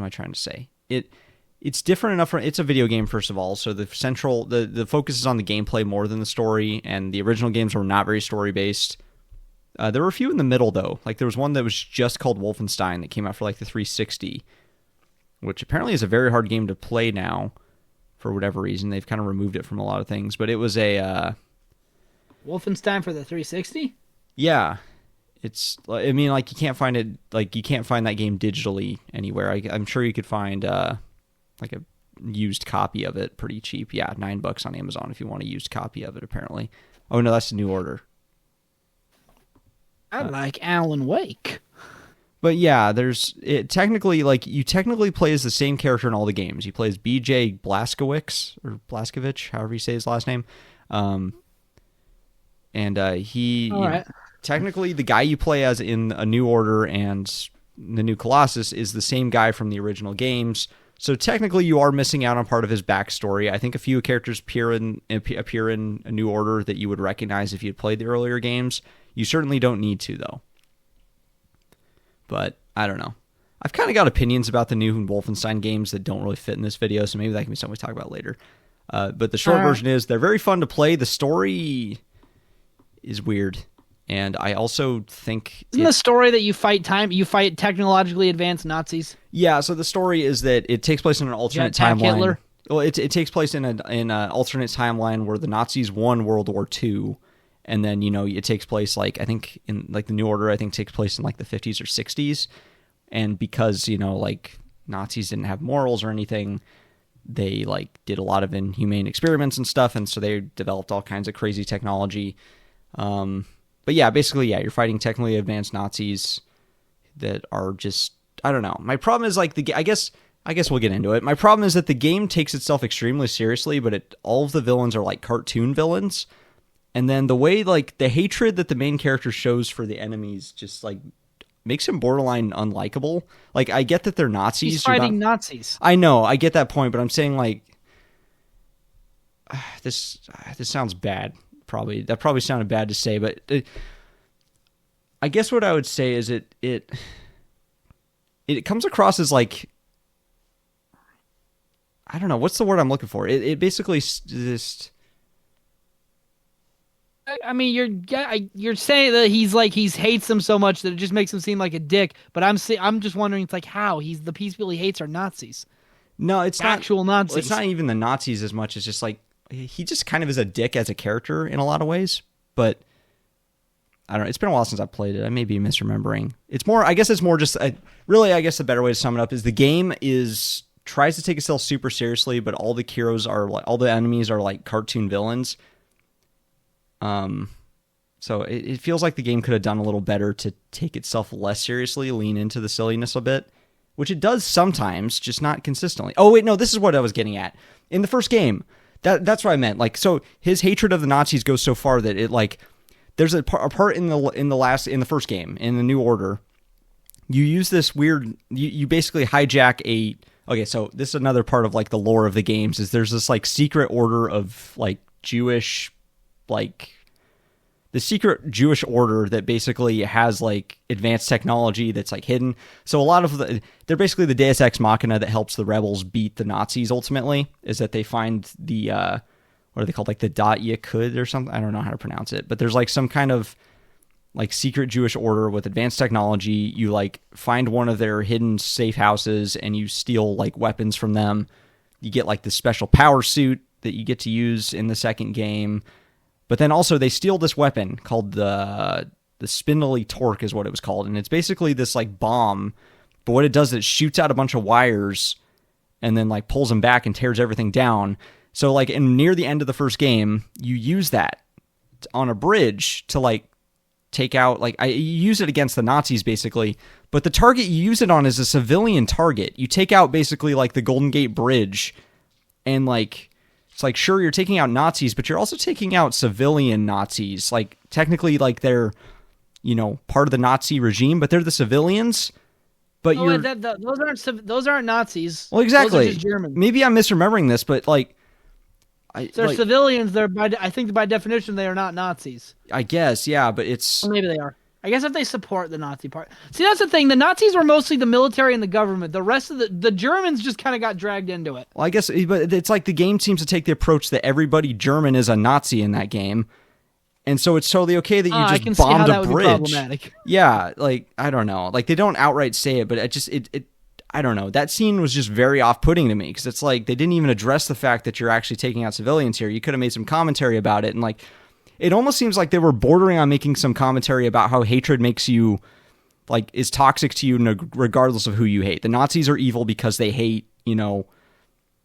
B: I trying to say? It's different enough. It's a video game, first of all, so the focus is on the gameplay more than the story, and the original games were not very story-based. There were a few in the middle, though. Like, there was one that was just called Wolfenstein that came out for, like, the 360, which apparently is a very hard game to play now, for whatever reason. They've kind of removed it from a lot of things, but it was a...
A: Wolfenstein for the 360?
B: Yeah. It's, I mean, like, you can't find it, like, you can't find that game digitally anywhere. I'm sure you could find, like, a used copy of it pretty cheap. Yeah, $9 on Amazon if you want a used copy of it, apparently. Oh, no, that's the New Order.
A: I like Alan Wake.
B: But yeah, you technically play as the same character in all the games. You play as BJ Blazkowicz, or Blazkowicz, however you say his last name. Technically, the guy you play as in A New Order and the new Colossus is the same guy from the original games. So technically, you are missing out on part of his backstory. I think a few characters appear in A New Order that you would recognize if you had played the earlier games. You certainly don't need to, though. But I don't know. I've kind of got opinions about the new Wolfenstein games that don't really fit in this video, so maybe that can be something we talk about later. But the short version is they're very fun to play. The story is weird. And I also think...
A: Isn't the story that you fight technologically advanced Nazis?
B: Yeah, so the story is that it takes place in an alternate timeline.
A: Hitler?
B: Well, it takes place in an alternate timeline where the Nazis won World War II. And then, it takes place, like, I think, in, like, the New Order, I think, takes place in, like, the 50s or 60s. And because, like, Nazis didn't have morals or anything, they, like, did a lot of inhumane experiments and stuff. And so they developed all kinds of crazy technology. But yeah, basically, yeah, you're fighting technically advanced Nazis that are just, I don't know. My problem is, like, I guess we'll get into it. My problem is that the game takes itself extremely seriously, but all of the villains are, like, cartoon villains. And then the way, like, the hatred that the main character shows for the enemies just, like, makes him borderline unlikable. Like, I get that they're Nazis.
A: He's fighting Nazis.
B: I know, I get that point, but I'm saying, like, this sounds bad. That probably sounded bad to say, but I guess what I would say is it comes across as like, I don't know, what's the word I'm looking for? It basically just.
A: I mean, you're saying that he hates them so much that it just makes him seem like a dick. But I'm just wondering, it's like how the people he hates are Nazis.
B: No, it's not
A: actual Nazis.
B: Well, it's not even the Nazis as much as just like he just kind of is a dick as a character in a lot of ways. But I don't know. It's been a while since I played it. I may be misremembering. It's more. I guess it's more just really. I guess the better way to sum it up is the game tries to take itself super seriously, but all the heroes are like all the enemies are like cartoon villains. So it feels like the game could have done a little better to take itself less seriously, lean into the silliness a bit, which it does sometimes, just not consistently. Oh wait, no, this is what I was getting at. In the first game, that's what I meant. Like, so his hatred of the Nazis goes so far that it like, there's a part in the first game, in the New Order, you use this weird, you basically hijack okay, so this is another part of like the lore of the games, is there's this like secret order of like Jewish, like the secret Jewish order that basically has like advanced technology that's like hidden. So a lot of they're basically the Deus Ex Machina that helps the rebels beat the Nazis ultimately, is that they find the, what are they called? Like the Dot Yakud or something. I don't know how to pronounce it, but there's like some kind of like secret Jewish order with advanced technology. You like find one of their hidden safe houses and you steal like weapons from them. You get like this special power suit that you get to use in the second game. But then also they steal this weapon called the spindly torque is what it was called. And it's basically this like bomb, but what it does is it shoots out a bunch of wires and then like pulls them back and tears everything down. So like near the end of the first game, you use that on a bridge to like take out, like you use it against the Nazis basically, but the target you use it on is a civilian target. You take out basically like the Golden Gate Bridge, and like, it's like, sure, you're taking out Nazis, but you're also taking out civilian Nazis. Like, technically, like, they're, you know, part of the Nazi regime, but they're the civilians. But
A: those aren't Nazis.
B: Well, exactly.
A: Those are just Germans.
B: Maybe I'm misremembering this, but like,
A: they're like, civilians. I think by definition they are not Nazis.
B: I guess, yeah, but it's
A: maybe they are. I guess if they support the Nazi part. See, that's the thing. The Nazis were mostly the military and the government. The rest of the Germans just kind of got dragged into it.
B: Well, I guess, but it's like the game seems to take the approach that everybody German is a Nazi in that game. And so it's totally okay that you just bombed a bridge. Yeah, like, I don't know. Like, they don't outright say it, but I don't know. That scene was just very off-putting to me, because it's like they didn't even address the fact that you're actually taking out civilians here. You could have made some commentary about it, and like, it almost seems like they were bordering on making some commentary about how hatred makes you, like, is toxic to you regardless of who you hate. The Nazis are evil because they hate, you know,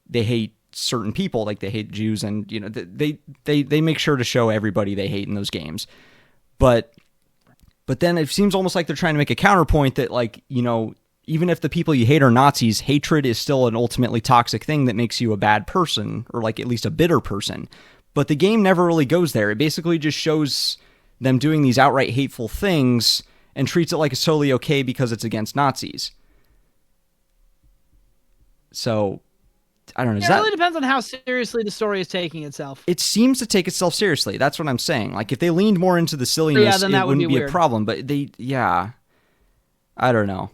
B: they hate certain people, like they hate Jews, and, you know, they make sure to show everybody they hate in those games. But then it seems almost like they're trying to make a counterpoint that, like, you know, even if the people you hate are Nazis, hatred is still an ultimately toxic thing that makes you a bad person, or like at least a bitter person. But the game never really goes there. It basically just shows them doing these outright hateful things and treats it like it's totally okay because it's against Nazis. So, I don't know.
A: It really depends on how seriously the story is taking itself.
B: It seems to take itself seriously. That's what I'm saying. Like, if they leaned more into the silliness,
A: then
B: it wouldn't be
A: weird.
B: A problem. But I don't know.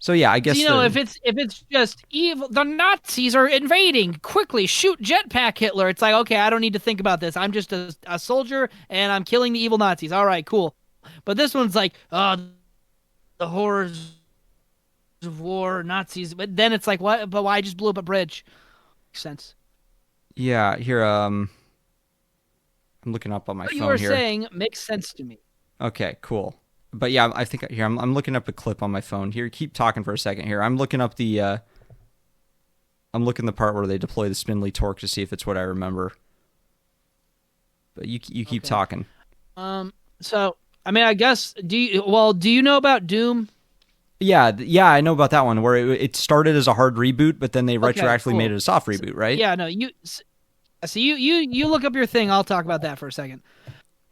B: So yeah, I guess,
A: you know, if it's just evil, the Nazis are invading. Quickly shoot jetpack Hitler. It's like, okay, I don't need to think about this. I'm just a soldier and I'm killing the evil Nazis. All right, cool. But this one's like, the horrors of war, Nazis. But then it's like, what? But why I just blew up a bridge? Makes sense.
B: Yeah, here. I'm looking up on my phone here.
A: What you were saying makes sense to me.
B: Okay, cool. But yeah, I think here I'm looking up a clip on my phone. Here, keep talking for a second. Here, I'm looking up the part where they deploy the spindly torque to see if it's what I remember. But you keep talking.
A: So I mean, I guess do you know about Doom?
B: Yeah, I know about that one where it started as a hard reboot, but then they retroactively made it a soft reboot, right?
A: Yeah, no, you look up your thing. I'll talk about that for a second.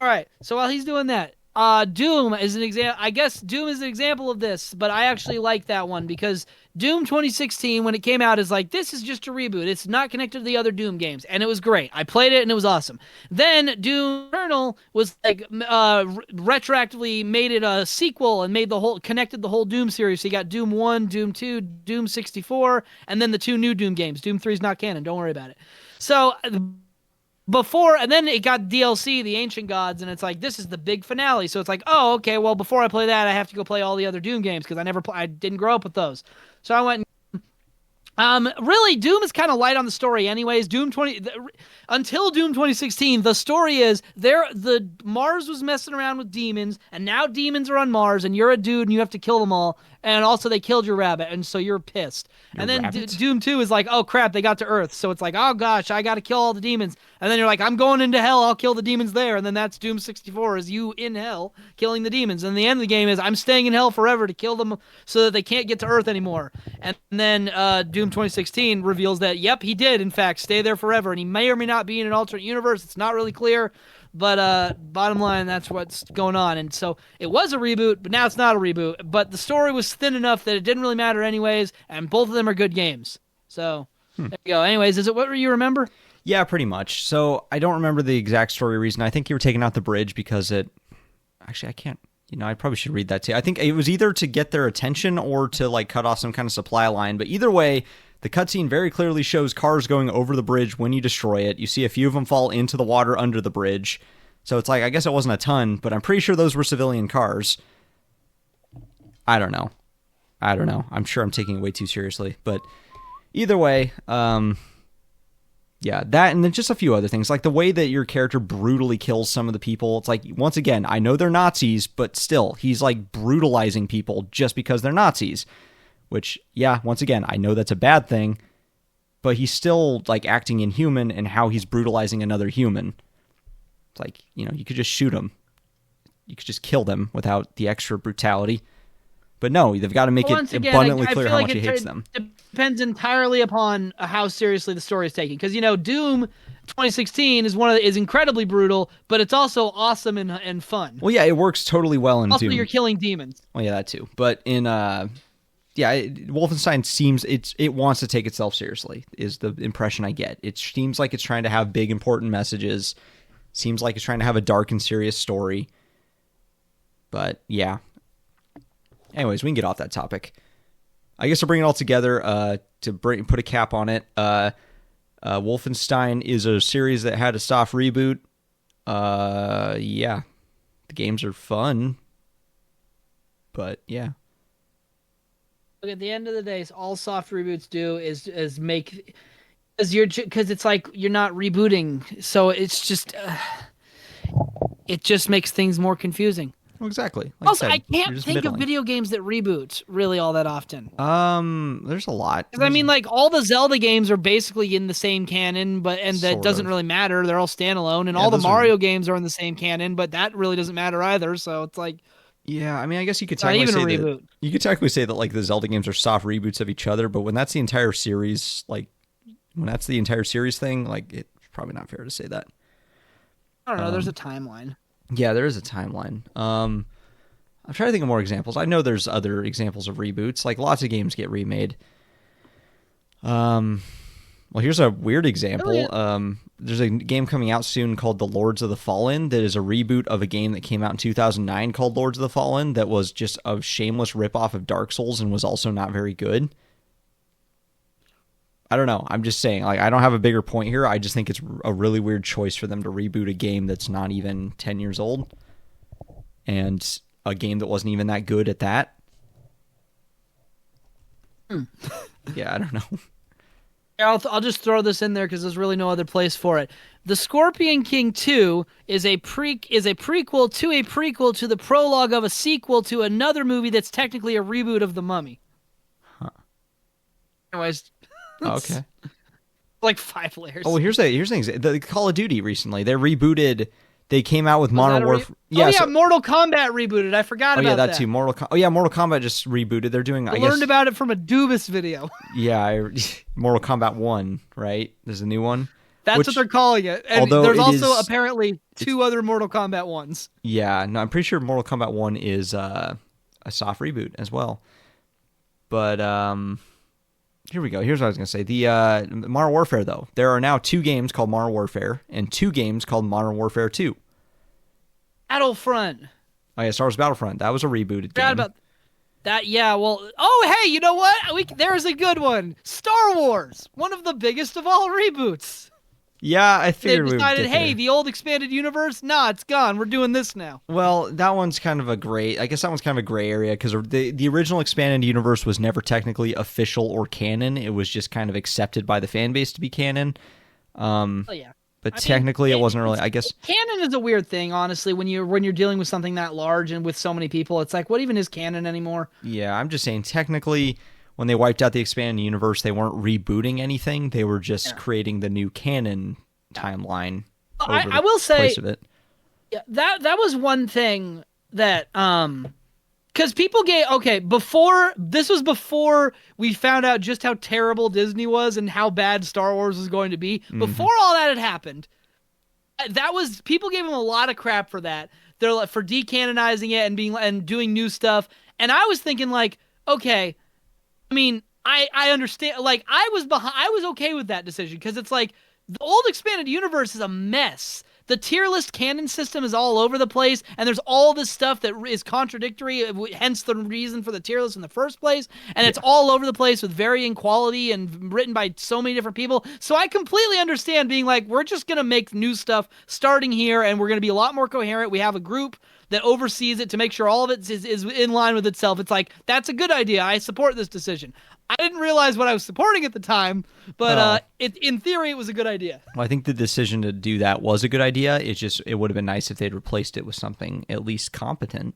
A: All right. So while he's doing that, Doom is an example. I guess Doom is an example of this, but I actually like that one because Doom 2016, when it came out, is like, this is just a reboot. It's not connected to the other Doom games, and it was great. I played it, and it was awesome. Then Doom Eternal was like retroactively made it a sequel and connected the whole Doom series. So you got Doom 1, Doom 2, Doom 64, and then the 2 new Doom games. Doom 3 is not canon. Don't worry about it. So and then it got DLC, The Ancient Gods, and it's like, this is the big finale. So it's like, oh, okay, well, before I play that, I have to go play all the other Doom games because I didn't grow up with those. So I went really, Doom is kind of light on the story anyways. Until Doom 2016, the story is the Mars was messing around with demons, and now demons are on Mars, and you're a dude, and you have to kill them all. And also, they killed your rabbit, and so you're pissed. And then Doom 2 is like, oh, crap, they got to Earth. So it's like, oh, gosh, I got to kill all the demons. And then you're like, I'm going into hell. I'll kill the demons there. And then that's Doom 64, is you in hell killing the demons. And the end of the game is, I'm staying in hell forever to kill them so that they can't get to Earth anymore. And then Doom 2016 reveals that, yep, he did, in fact, stay there forever. And he may or may not be in an alternate universe. It's not really clear. But bottom line, that's what's going on. And so it was a reboot, but now it's not a reboot. But the story was thin enough that it didn't really matter anyways, and both of them are good games. So there you go. Anyways, is it what you remember?
B: Yeah, pretty much. So I don't remember the exact story reason. I think you were taking out the bridge because Actually, I can't... I probably should read that too. I think it was either to get their attention or to like cut off some kind of supply line. But either way, the cutscene very clearly shows cars going over the bridge when you destroy it. You see a few of them fall into the water under the bridge. So it's like, I guess it wasn't a ton, but I'm pretty sure those were civilian cars. I don't know. I'm sure I'm taking it way too seriously. But either way, yeah, that and then just a few other things. Like the way that your character brutally kills some of the people. It's like, once again, I know they're Nazis, but still, he's like brutalizing people just because they're Nazis. Which, yeah, once again, I know that's a bad thing, but he's still like acting inhuman in how he's brutalizing another human. It's like, you could just shoot him. You could just kill them without the extra brutality. But no, they've got to make it abundantly clear how much he hates them.
A: It depends entirely upon how seriously the story is taken. Because, Doom 2016 is incredibly brutal, but it's also awesome and fun.
B: Well, yeah, it works totally well in Doom.
A: Also, you're killing demons.
B: Well, yeah, that too. But in... Wolfenstein seems it wants to take itself seriously, is the impression I get. It seems like it's trying to have big, important messages. Seems like it's trying to have a dark and serious story. But, yeah. Anyways, we can get off that topic. I guess to bring it all together, put a cap on it, Wolfenstein is a series that had a soft reboot. Yeah. The games are fun. But, yeah.
A: Look, at the end of the day, all soft reboots do is make, because it's like you're not rebooting, so it's just it just makes things more confusing.
B: Well, exactly.
A: Also, I can't think of video games that reboot really all that often.
B: There's a lot.
A: I mean, like all the Zelda games are basically in the same canon, that doesn't really matter. They're all standalone, and all the Mario games are in the same canon, but that really doesn't matter either. So it's like.
B: Yeah, I mean, I guess you could technically say that like the Zelda games are soft reboots of each other, but when that's the entire series, thing, like it's probably not fair to say that.
A: I don't know. There's a timeline.
B: Yeah, there is a timeline. I'm trying to think of more examples. I know there's other examples of reboots. Like lots of games get remade. Well, here's a weird example. There's a game coming out soon called The Lords of the Fallen that is a reboot of a game that came out in 2009 called Lords of the Fallen that was just a shameless ripoff of Dark Souls and was also not very good. I don't know. I'm just saying, like, I don't have a bigger point here. I just think it's a really weird choice for them to reboot a game that's not even 10 years old and a game that wasn't even that good at that. Yeah, I don't know.
A: I'll just throw this in there because there's really no other place for it. The Scorpion King 2 is a prequel to a prequel to the prologue of a sequel to another movie that's technically a reboot of The Mummy.
B: Huh.
A: Anyways.
B: Okay.
A: Like 5 layers.
B: Oh, here's the Call of Duty recently. They came out with Modern Warfare.
A: Mortal Kombat rebooted. I forgot about that.
B: Oh, yeah, that too. Mortal Kombat just rebooted. They're doing. I
A: learned about it from a Dubis video.
B: Yeah, Mortal Kombat 1, right? There's a new one.
A: That's what they're calling it. And there's also apparently 2 other Mortal Kombat ones.
B: Yeah, no, I'm pretty sure Mortal Kombat 1 is a soft reboot as well. But here we go. Here's what I was going to say. The Modern Warfare, though. There are now 2 games called Modern Warfare and 2 games called Modern Warfare 2.
A: Battlefront.
B: Oh, yeah, Star Wars Battlefront. That was a rebooted game.
A: About that, yeah, well... Oh, hey, you know what? There's a good one. Star Wars. One of the biggest of all reboots.
B: Yeah, I figured
A: they decided, hey, the old expanded universe, nah, it's gone. We're doing this now.
B: Well, that one's kind of a gray. I guess that one's kind of a gray area because the original expanded universe was never technically official or canon. It was just kind of accepted by the fan base to be canon.
A: Yeah.
B: But technically, it wasn't really. I guess
A: canon is a weird thing, honestly. When you're dealing with something that large and with so many people, it's like, what even is canon anymore?
B: Yeah, I'm just saying. Technically, when they wiped out the expanded universe, they weren't rebooting anything. They were just creating the new canon timeline.
A: I will say,
B: place of it.
A: Yeah, that was one thing that because people before we found out just how terrible Disney was and how bad Star Wars was going to be. Mm-hmm. Before all that had happened, people gave them a lot of crap for that. They're like, for decanonizing it and doing new stuff. And I was thinking like, okay, I mean, I understand. Like I was okay with that decision because it's like the old expanded universe is a mess. The tier list canon system is all over the place, and there's all this stuff that is contradictory, hence the reason for the tier list in the first place, and it's all over the place with varying quality and written by so many different people. So I completely understand being like, we're just going to make new stuff starting here, and we're going to be a lot more coherent. We have a group that oversees it to make sure all of it is in line with itself. It's like, that's a good idea. I support this decision. I didn't realize what I was supporting at the time, but in theory, it was a good idea.
B: Well, I think the decision to do that was a good idea. It would have been nice if they'd replaced it with something at least competent,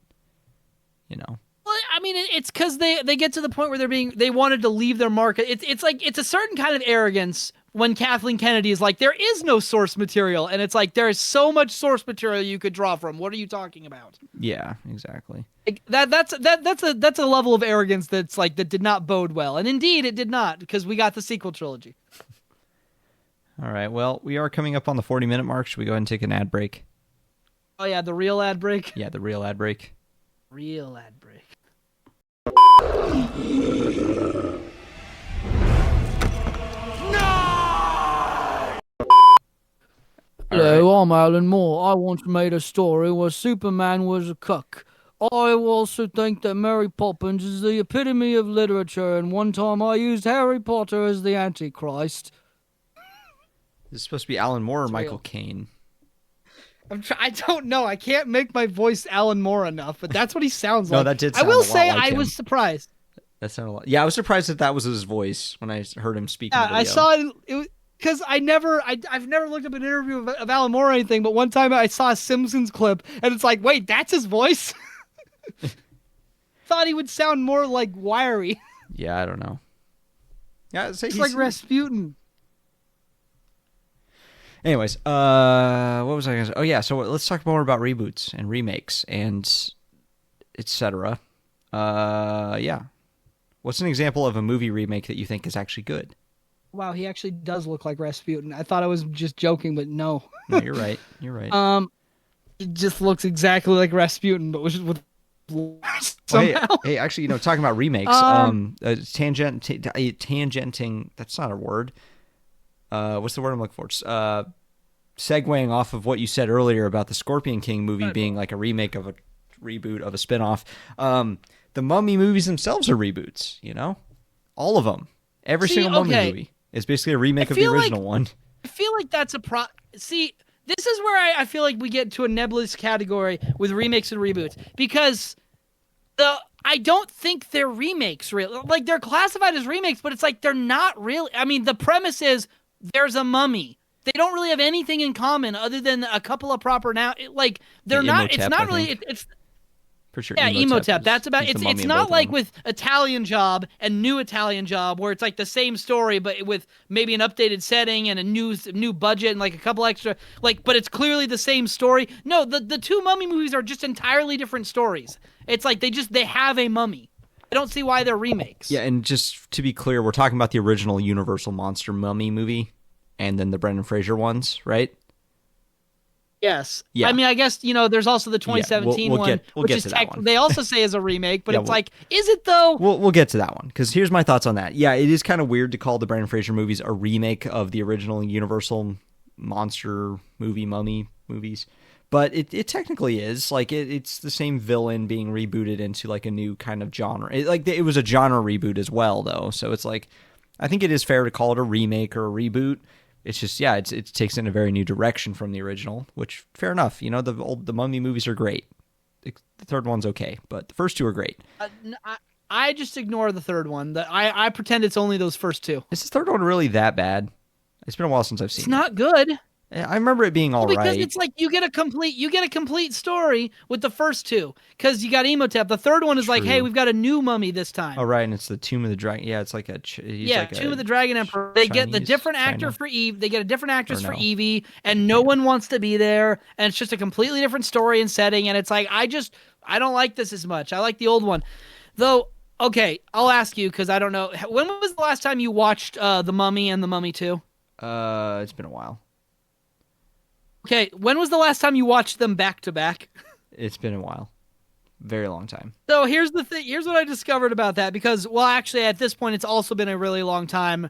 B: you know.
A: Well, I mean, it's because they get to the point where they wanted to leave their mark. It's like it's a certain kind of arrogance when Kathleen Kennedy is like, there is no source material, and it's like there is so much source material you could draw from. What are you talking about?
B: Yeah, exactly.
A: Like, that's a level of arrogance that's like that did not bode well, and indeed it did not because we got the sequel trilogy.
B: All right, well, we are coming up on the 40-minute mark. Should we go ahead and take an ad break?
A: Oh yeah, the real ad break.
B: Yeah, the real ad break.
A: Real ad break. Hello, I'm Alan Moore. I once made a story where Superman was a cuck. I also think that Mary Poppins is the epitome of literature, and one time I used Harry Potter as the Antichrist.
B: This is supposed to be Alan Moore or Michael Caine?
A: I don't know. I can't make my voice Alan Moore enough, but that's what he sounds like.
B: No, that did sound
A: I will
B: a lot
A: say
B: like
A: I
B: him.
A: was surprised.
B: That sounded a lot. Yeah, I was surprised that was his voice when I heard him speak in the video.
A: I saw it because I've never looked up an interview of Alan Moore or anything, but one time I saw a Simpsons clip, and it's like, wait, that's his voice? Thought he would sound more like wiry.
B: Yeah, I don't know. Yeah,
A: it's like Rasputin.
B: Anyways, what was I going to say? Oh, yeah, so let's talk more about reboots and remakes and etc. Yeah. What's an example of a movie remake that you think is actually good?
A: Wow, he actually does look like Rasputin. I thought I was just joking, but no.
B: No, you're right. You're right.
A: It just looks exactly like Rasputin, but with somehow.
B: Hey, actually, talking about remakes, tangenting, that's not a word. What's the word I'm looking for? Segueing off of what you said earlier about the Scorpion King movie being like a remake of a reboot of a spinoff. The Mummy movies themselves are reboots, all of them. Every single Mummy movie is basically a remake of the original one.
A: I feel like that's See, this is where I feel like we get to a nebulous category with remakes and reboots, because I don't think they're remakes, really. Like, they're classified as remakes, but it's like they're not really. I mean, the premise is there's a mummy. They don't really have anything in common other than a couple of proper like they're not. It's not really. It's
B: for sure.
A: Yeah, Emotep. That's about. It's not like with Italian Job and New Italian Job where it's like the same story but with maybe an updated setting and a new budget and like a couple extra but it's clearly the same story. No, the two Mummy movies are just entirely different stories. It's like they have a mummy. I don't see why they're remakes.
B: Yeah, and just to be clear, we're talking about the original Universal Monster Mummy movie. and then the Brendan Fraser ones, right?
A: Yes.
B: Yeah.
A: I mean, I guess, there's also the 2017 one, which is they also say is a remake, but it's like, is it though?
B: We'll get to that one, because here's my thoughts on that. Yeah, it is kind of weird to call the Brendan Fraser movies a remake of the original Universal monster movie Mummy movies. But it technically is. Like, it's the same villain being rebooted into, like, a new kind of genre. It was a genre reboot as well, though. So it's like, I think it is fair to call it a remake or a reboot. It's just, yeah, it takes it in a very new direction from the original, which, fair enough. The Mummy movies are great. The third one's okay, but the first two are great.
A: I just ignore the third one. I pretend it's only those first two.
B: Is the third one really that bad? It's been a while since I've seen it.
A: It's not good.
B: I remember it being all right.
A: Because it's like you get a complete story with the first two, because you got Imhotep. The third one is like, hey, we've got a new mummy this time.
B: Oh, right, and it's the Tomb of the Dragon. Yeah, it's like
A: Tomb of the Dragon Emperor. They get the different actor for Eve. They get a different actress for Evie, and no one wants to be there, and it's just a completely different story and setting. And it's like, I don't like this as much. I like the old one, though. Okay, I'll ask you, because I don't know. When was the last time you watched The Mummy and The Mummy 2?
B: It's been a while.
A: Okay, when was the last time you watched them back to back?
B: It's been a while. Very long time.
A: So here's the thing. Here's what I discovered about that, because, well, actually, at this point, it's also been a really long time.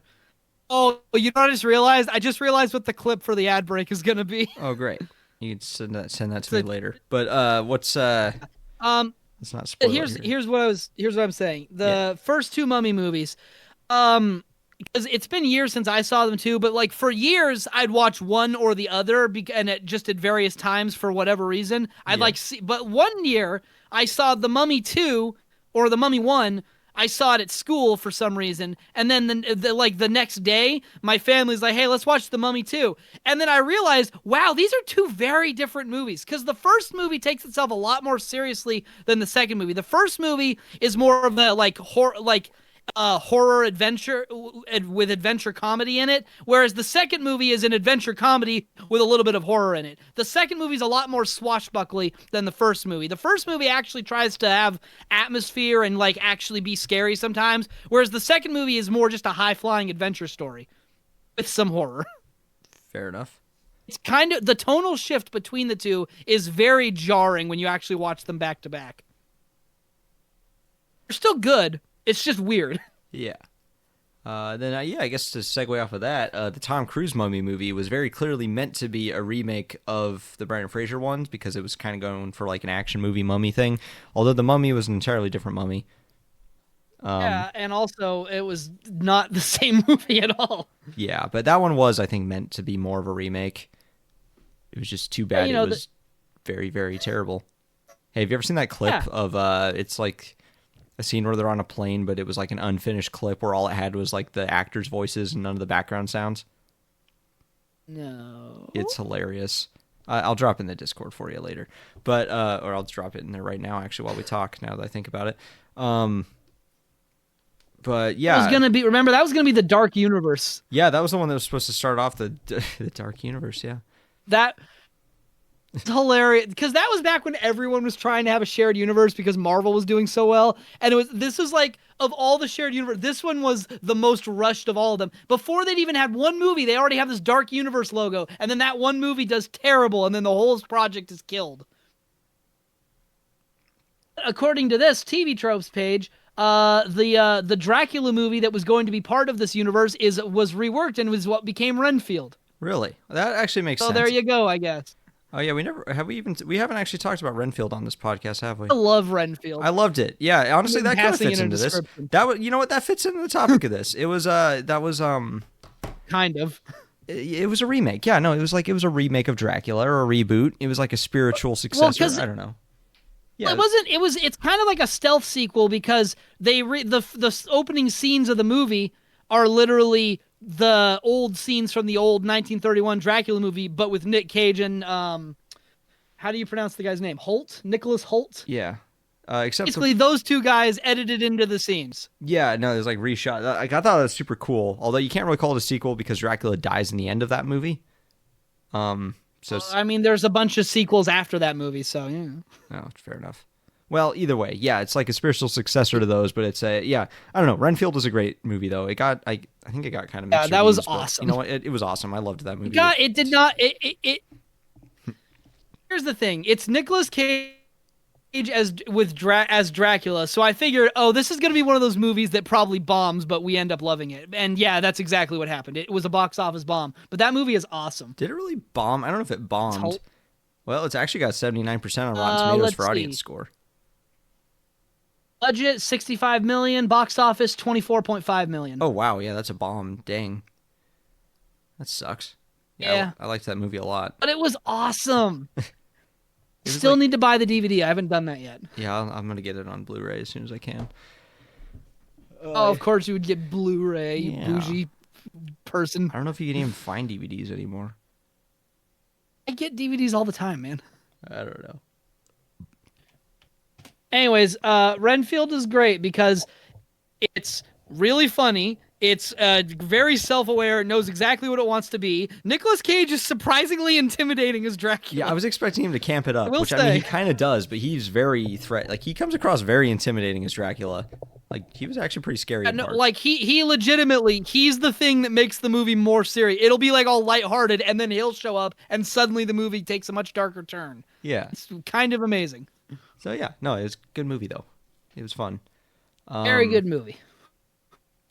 A: Oh, you know what I just realized? I just realized what the clip for the ad break is going to be.
B: Oh, great. You can send that to me later. But let's not spoil it.
A: Here's what I'm saying. The first two Mummy movies, because it's been years since I saw them too, but like for years I'd watch one or the other, and just at various times for whatever reason. But one year I saw The Mummy 2 or The Mummy 1. I saw it at school for some reason, and then the next day my family's like, hey, let's watch The Mummy 2. And then I realized, wow, these are two very different movies, because the first movie takes itself a lot more seriously than the second movie. The first movie is more of the horror adventure with adventure comedy in it, whereas the second movie is an adventure comedy with a little bit of horror in it. The second movie is a lot more swashbuckly than the first movie. The first movie actually tries to have atmosphere and like actually be scary sometimes, whereas the second movie is more just a high-flying adventure story with some horror.
B: Fair enough.
A: It's kind of, the tonal shift between the two is very jarring when you actually watch them back to back. They're still good. It's just weird.
B: Yeah. I guess to segue off of that, the Tom Cruise Mummy movie was very clearly meant to be a remake of the Brendan Fraser ones, because it was kind of going for like an action movie mummy thing. Although the Mummy was an entirely different mummy.
A: And also it was not the same movie at all.
B: Yeah, but that one was, I think, meant to be more of a remake. It was just too bad. It was very, very terrible. Hey, have you ever seen that clip of it's like a scene where they're on a plane, but it was like an unfinished clip where all it had was like the actors' voices and none of the background sounds?
A: No.
B: It's hilarious. I'll drop it in the Discord for you later, but or I'll drop it in there right now, actually, while we talk, now that I think about it. But yeah,
A: remember that was gonna be the Dark Universe.
B: Yeah, that was the one that was supposed to start off the Dark Universe. Yeah,
A: that. It's hilarious, because that was back when everyone was trying to have a shared universe because Marvel was doing so well, and this was like, of all the shared universe, this one was the most rushed of all of them. Before they'd even had one movie, they already have this Dark Universe logo, and then that one movie does terrible, and then the whole project is killed. According to this TV Tropes page, the Dracula movie that was going to be part of this universe was reworked and was what became Renfield.
B: Really? That actually makes sense.
A: So there you go, I guess.
B: Oh yeah, we haven't actually talked about Renfield on this podcast, have we?
A: I love Renfield.
B: I loved it. Yeah, honestly, that kind of fits into this. You know what? That fits into the topic of this. It was
A: kind of.
B: It was a remake. Yeah, no, it was a remake of Dracula, or a reboot. It was like a spiritual successor. I don't know. Yeah,
A: It's kind of like a stealth sequel, because the opening scenes of the movie are literally the old scenes from the old 1931 Dracula movie, but with Nick Cage and how do you pronounce the guy's name? Holt? Nicholas Holt?
B: Yeah. Except
A: basically those two guys edited into the scenes.
B: Yeah, no, it was like reshot. I thought that was super cool. Although you can't really call it a sequel because Dracula dies in the end of that movie.
A: I mean, there's a bunch of sequels after that movie, so yeah.
B: Oh, fair enough. Well, either way, yeah, it's like a spiritual successor to those, but it's I don't know. Renfield was a great movie though. It got I think it got kind of mixed
A: that
B: reviews,
A: was
B: but
A: awesome.
B: You know what? It was awesome. I loved that movie.
A: It did not. Here's the thing. It's Nicolas Cage as Dracula. So I figured, this is going to be one of those movies that probably bombs, but we end up loving it. And yeah, that's exactly what happened. It was a box office bomb. But that movie is awesome.
B: Did it really bomb? I don't know if it bombed. Well, it's actually got 79% on Rotten Tomatoes for audience score.
A: Budget $65 million, box office $24.5 million.
B: Oh wow, yeah, that's a bomb. Dang. That sucks.
A: Yeah.
B: I liked that movie a lot.
A: But it was awesome. Still need to buy the DVD. I haven't done that yet.
B: Yeah, I'm going to get it on Blu-ray as soon as I can.
A: Of course you would get Blu-ray, you bougie person.
B: I don't know if you can even find DVDs anymore.
A: I get DVDs all the time, man.
B: I don't know.
A: Anyways, Renfield is great because it's really funny. It's very self-aware. It knows exactly what it wants to be. Nicolas Cage is surprisingly intimidating as Dracula.
B: Yeah, I was expecting him to camp it up, I mean, he kind of does, but he's very he comes across very intimidating as Dracula. Like, he was actually pretty scary.
A: He legitimately, he's the thing that makes the movie more serious. It'll be like all lighthearted, and then he'll show up, and suddenly the movie takes a much darker turn.
B: Yeah.
A: It's kind of amazing.
B: So yeah, no, it was a good movie though. It was fun.
A: Very good movie.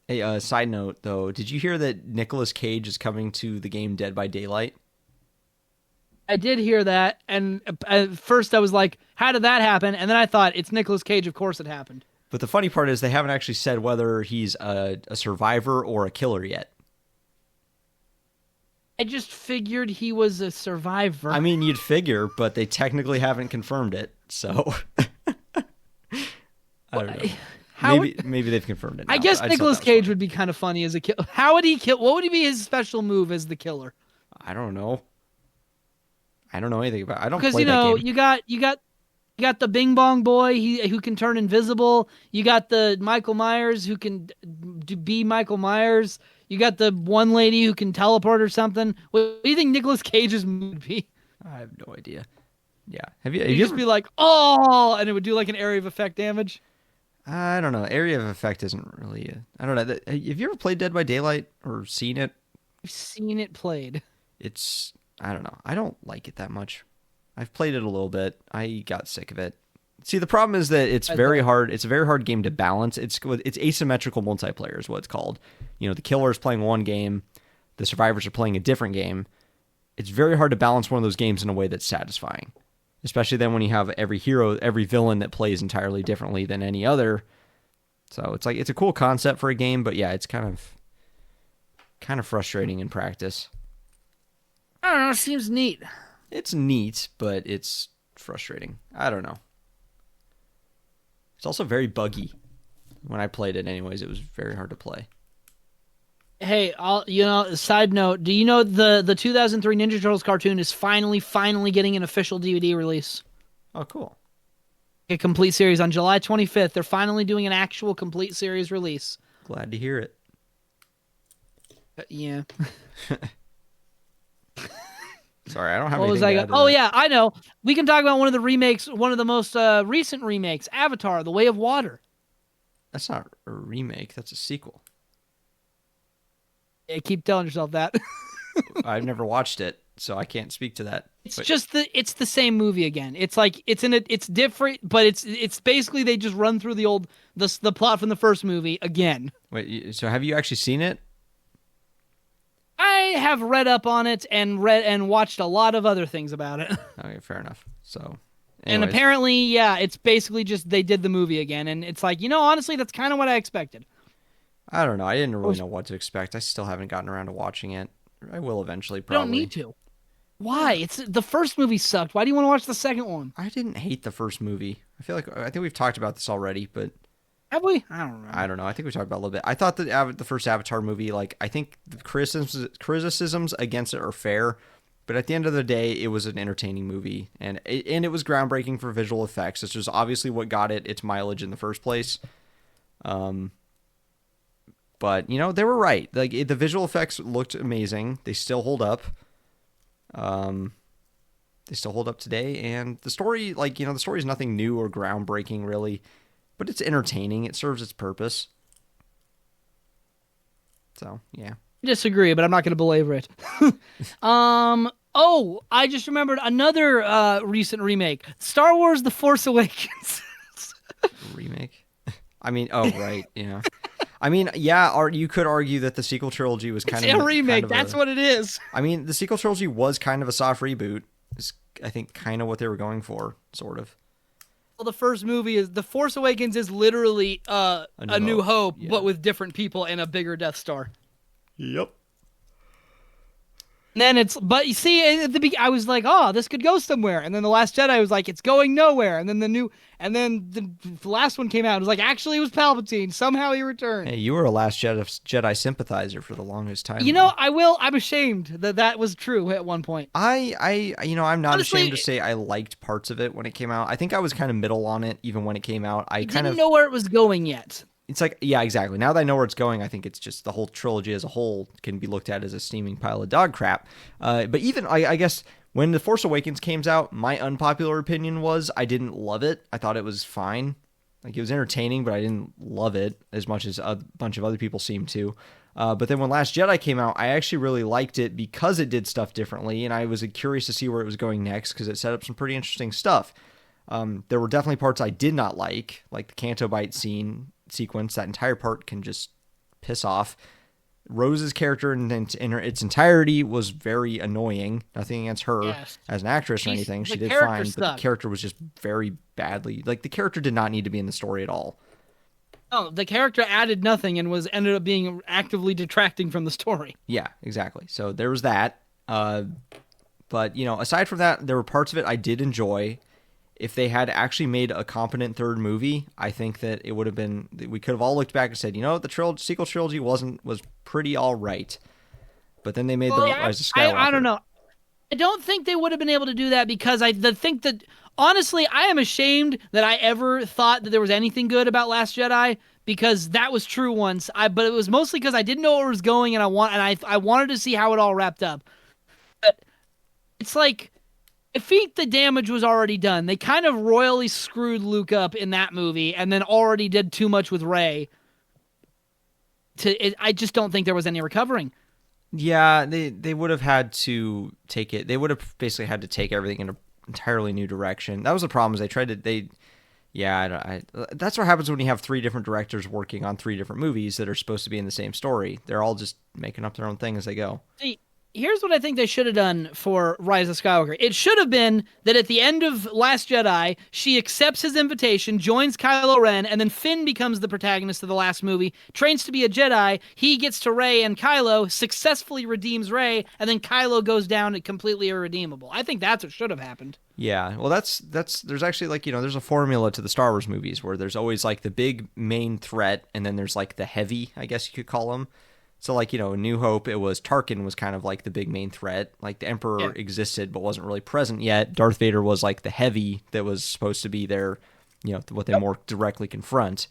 B: Hey, side note though, did you hear that Nicolas Cage is coming to the game Dead by Daylight?
A: I did hear that, and at first I was like, how did that happen? And then I thought, it's Nicolas Cage, of course it happened.
B: But the funny part is they haven't actually said whether he's a survivor or a killer yet.
A: I just figured he was a survivor.
B: I mean, you'd figure, but they technically haven't confirmed it, so... I don't know. Maybe they've confirmed it now.
A: I guess Nicolas Cage would be kind of funny as a killer. How would he kill? What would be his special move as the killer?
B: I don't know. I don't know anything about it. I don't
A: play
B: that game.
A: You got the Bing Bong Boy who can turn invisible. You got the Michael Myers who can be Michael Myers. You got the one lady who can teleport or something. What do you think Nicolas Cage's move would be?
B: I have no idea. Yeah.
A: Have you just be like, oh, and it would do like an area of effect damage?
B: I don't know. Area of effect isn't really... I don't know. Have you ever played Dead by Daylight or seen it?
A: I've seen it played.
B: It's... I don't know. I don't like it that much. I've played it a little bit. I got sick of it. See, the problem is that it's very hard. It's a very hard game to balance. It's asymmetrical multiplayer is what it's called. You know, the killer is playing one game. The survivors are playing a different game. It's very hard to balance one of those games in a way that's satisfying. Especially then when you have every villain that plays entirely differently than any other. So it's a cool concept for a game, but yeah, it's kind of frustrating in practice.
A: I don't know, it seems neat.
B: It's neat, but it's frustrating. I don't know. It's also very buggy. When I played it anyways, it was very hard to play.
A: Hey, side note, do you know the 2003 Ninja Turtles cartoon is finally getting an official DVD release?
B: Oh, cool.
A: A complete series on July 25th. They're finally doing an actual complete series release.
B: Glad to hear it.
A: Yeah.
B: Sorry, I don't have anything to add to
A: Oh,
B: that.
A: yeah, I know. We can talk about one of the remakes, one of the most recent remakes, Avatar, The Way of Water.
B: That's not a remake. That's a sequel.
A: Yeah, keep telling yourself that.
B: I've never watched it, so I can't speak to that.
A: It's the same movie again. It's like it's different, but it's basically they just run through the plot from the first movie again.
B: Wait, so have you actually seen it?
A: I have read up on it and watched a lot of other things about it.
B: Okay, fair enough. So, anyways.
A: And apparently, yeah, it's basically just they did the movie again, and it's like, honestly, that's kind of what I expected.
B: I don't know. I didn't really know what to expect. I still haven't gotten around to watching it. I will eventually, probably.
A: You don't need to. Why? The first movie sucked. Why do you want to watch the second one?
B: I didn't hate the first movie. I think we've talked about this already, but
A: have we? I don't know.
B: I don't know. I think we talked about it a little bit. I thought that the first Avatar movie, I think the criticisms against it are fair, but at the end of the day, it was an entertaining movie, and it was groundbreaking for visual effects. This was obviously what got it its mileage in the first place. But they were right. The visual effects looked amazing. They still hold up. they still hold up today. And the story, like, the story is nothing new or groundbreaking, really, but it's entertaining. It serves its purpose. So, yeah.
A: I disagree, but I'm not going to belabor it. Oh, I just remembered another recent remake. Star Wars The Force Awakens.
B: Remake? I mean, oh, right, yeah. I mean, yeah, or you could argue that the sequel trilogy was kind of
A: a remake. That's what it is.
B: I mean, the sequel trilogy was kind of a soft reboot. Is I think kind of what they were going for, sort of.
A: Well, the first movie is The Force Awakens is literally A New Hope, yeah. But with different people and a bigger Death Star.
B: Yep.
A: And then but you see, at the beginning, I was like, oh, this could go somewhere. And then The Last Jedi was like, it's going nowhere. And then the last one came out. It was like, actually, it was Palpatine. Somehow he returned.
B: Hey, you were a Last Jedi sympathizer for the longest time.
A: I'm ashamed that was true at one point.
B: I'm not honestly ashamed to say I liked parts of it when it came out. I think I was kind of middle on it even when it came out. I didn't
A: know where it was going yet.
B: It's like, yeah, exactly. Now that I know where it's going, I think it's just the whole trilogy as a whole can be looked at as a steaming pile of dog crap. But even, I guess, when The Force Awakens came out, my unpopular opinion was I didn't love it. I thought it was fine. Like, it was entertaining, but I didn't love it as much as a bunch of other people seemed to. But then when Last Jedi came out, I actually really liked it because it did stuff differently, and I was curious to see where it was going next because it set up some pretty interesting stuff. There were definitely parts I did not like the Canto Bite sequence. That entire part can just piss off. Rose's character in its entirety was very annoying. Nothing against her as an actress or anything. She did fine, but the character was just very badly... Like, the character did not need to be in the story at all.
A: Oh, the character added nothing and ended up being actively detracting from the story.
B: Yeah, exactly. So there was that. But, aside from that, there were parts of it I did enjoy. If they had actually made a competent third movie, I think that it would have been... We could have all looked back and said, the sequel trilogy was pretty all right. But then they made the Rise of Skywalker.
A: I don't know. I don't think they would have been able to do that because I think that... Honestly, I am ashamed that I ever thought that there was anything good about Last Jedi because that was true once. But it was mostly because I didn't know where it was going and I wanted to see how it all wrapped up. But it's like... I think the damage was already done. They kind of royally screwed Luke up in that movie and then already did too much with Rey. I just don't think there was any recovering.
B: Yeah, they would have had to take it. They would have basically had to take everything in an entirely new direction. That was the problem. Is they tried to... that's what happens when you have three different directors working on three different movies that are supposed to be in the same story. They're all just making up their own thing as they go.
A: See, here's what I think they should have done for Rise of Skywalker. It should have been that at the end of Last Jedi, she accepts his invitation, joins Kylo Ren, and then Finn becomes the protagonist of the last movie, trains to be a Jedi, he gets to Rey and Kylo, successfully redeems Rey, and then Kylo goes down and completely irredeemable. I think that's what should have happened.
B: Yeah, well, there's actually there's a formula to the Star Wars movies where there's always the big main threat, and then there's the heavy, I guess you could call them. So, New Hope, it was Tarkin was kind of the big main threat. The Emperor existed but wasn't really present yet. Darth Vader was the heavy that was supposed to be their, what they more directly confront.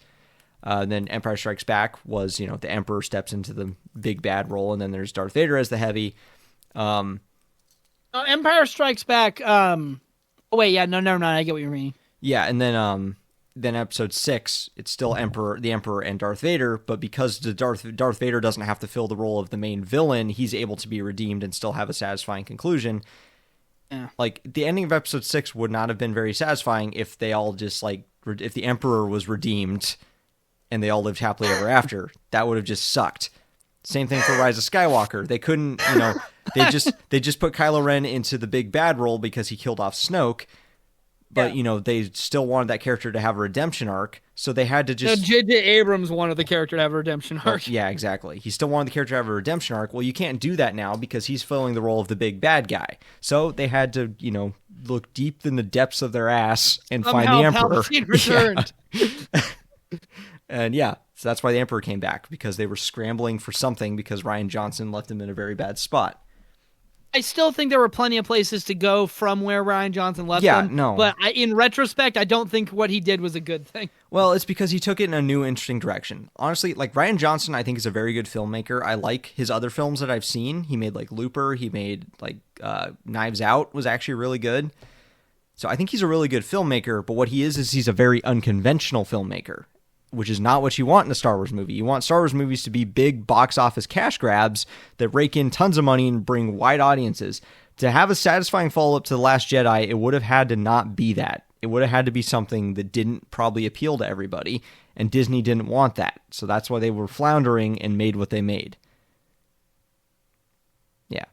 B: Then Empire Strikes Back was, the Emperor steps into the big bad role, and then there's Darth Vader as the heavy.
A: Empire Strikes Back. Oh wait, yeah, no, never mind. I get what you mean.
B: Yeah, and then Episode 6, it's still the Emperor and Darth Vader, but because Darth Vader doesn't have to fill the role of the main villain, he's able to be redeemed and still have a satisfying conclusion. Yeah. The ending of Episode 6 would not have been very satisfying if they all just, if the Emperor was redeemed and they all lived happily ever after. That would have just sucked. Same thing for Rise of Skywalker. They couldn't, they just put Kylo Ren into the big bad role because he killed off Snoke. But, they still wanted that character to have a redemption arc, so they had to just...
A: J.J. Abrams wanted the character to have a redemption arc.
B: Yeah, exactly. He still wanted the character to have a redemption arc. Well, you can't do that now because he's filling the role of the big bad guy. So they had to, look deep in the depths of their ass and find the Emperor.
A: Palpatine returned.
B: Yeah. And so that's why the Emperor came back, because they were scrambling for something because Rian Johnson left him in a very bad spot.
A: I still think there were plenty of places to go from where Rian Johnson left
B: Yeah,
A: them.
B: no.
A: But in retrospect, I don't think what he did was a good thing.
B: Well, it's because he took it in a new, interesting direction. Honestly, like, Rian Johnson, I think, is a very good filmmaker. I like his other films that I've seen. He made, like, Looper. He made, like, Knives Out was actually really good. So I think he's a really good filmmaker, but what he is he's a very unconventional filmmaker, which is not what you want in a Star Wars movie. You want Star Wars movies to be big box office cash grabs that rake in tons of money and bring wide audiences. To have a satisfying follow-up to The Last Jedi, it would have had to not be that. It would have had to be something that didn't probably appeal to everybody, and Disney didn't want that. So that's why they were floundering and made what they made. Yeah.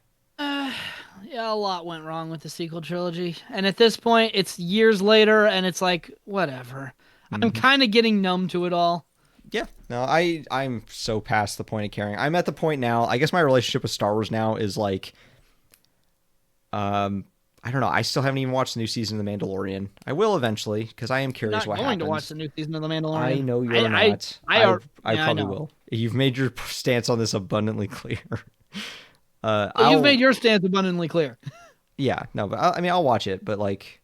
A: Yeah, a lot went wrong with the sequel trilogy. And at this point, it's years later, and it's like, whatever. I'm kind of getting numb to it all.
B: Yeah. No, I'm so past the point of caring. I'm at the point now, I guess my relationship with Star Wars now is like, I don't know. I still haven't even watched the new season of The Mandalorian. I will eventually, because I am curious what happens.
A: I'm going to watch the new season of The Mandalorian.
B: I know you're not. I probably will. You've made your stance on this abundantly clear.
A: You've made your stance abundantly clear.
B: Yeah, no, but I'll watch it, but like,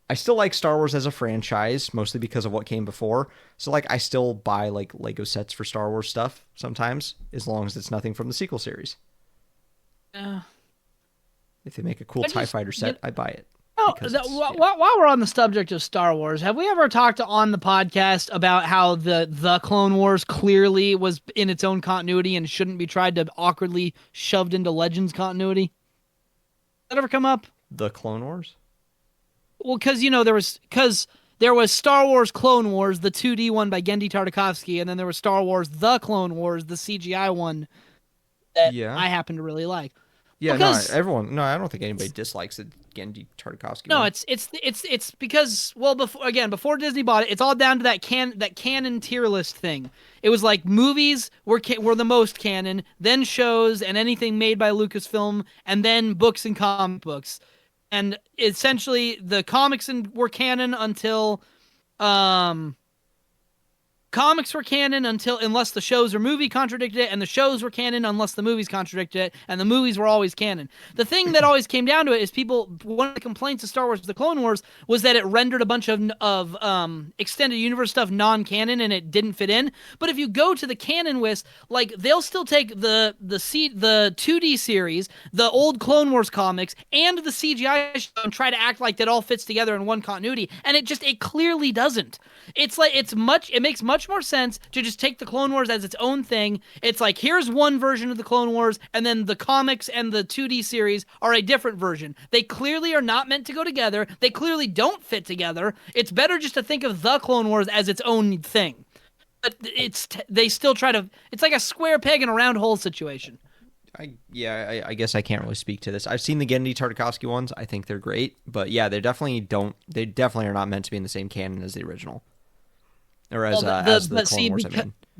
B: I still like Star Wars as a franchise, mostly because of what came before. So like, I still buy like Lego sets for Star Wars stuff sometimes, as long as it's nothing from the sequel series. If they make a cool TIE Fighter set, I buy it.
A: Oh, while we're on the subject of Star Wars, have we ever talked on the podcast about how the Clone Wars clearly was in its own continuity and shouldn't be tried to awkwardly shoved into Legends continuity? Did that ever come up?
B: The Clone Wars?
A: Well, because there was Star Wars Clone Wars, the 2D one by Genndy Tartakovsky, and then there was Star Wars The Clone Wars, the CGI one that I happen to really like.
B: Yeah, I don't think anybody dislikes the Genndy Tartakovsky.
A: No,
B: one.
A: it's because, well, before Disney bought it, it's all down to that canon tier list thing. It was like movies were the most canon, then shows and anything made by Lucasfilm, and then books and comic books. And essentially, the comics were canon until comics were canon unless the shows or movie contradicted it, and the shows were canon unless the movies contradicted it, and the movies were always canon. The thing that always came down to it is one of the complaints of Star Wars The Clone Wars was that it rendered a bunch of extended universe stuff non-canon and it didn't fit in. But if you go to the canon list, like, they'll still take the 2D series, the old Clone Wars comics, and the CGI show and try to act like that all fits together in one continuity, and it clearly doesn't. It makes much more sense to just take the Clone Wars as its own thing. It's like, here's one version of the Clone Wars, and then the comics and the 2D series are a different version. They clearly are not meant to go together. They clearly don't fit together. It's better just to think of the Clone Wars as its own thing. But they still try to. It's like a square peg in a round hole situation.
B: I guess I can't really speak to this. I've seen the Genndy Tartakovsky ones. I think they're great, but yeah, they definitely are not meant to be in the same canon as the original. Or as the Clone Wars,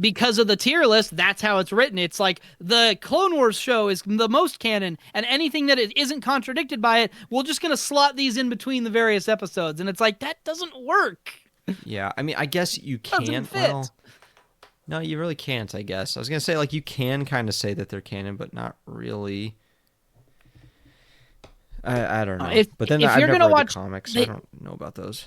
A: because of the tier list, that's how it's written. It's like the Clone Wars show is the most canon, and anything that it isn't contradicted by it, we're just going to slot these in between the various episodes. And it's like, that doesn't work.
B: Yeah, I mean, I guess you can. Well, no, you really can't, I guess. I was going to say, like, you can kind of say that they're canon, but not really. I don't know. But then I've never read the comics. I don't know about those.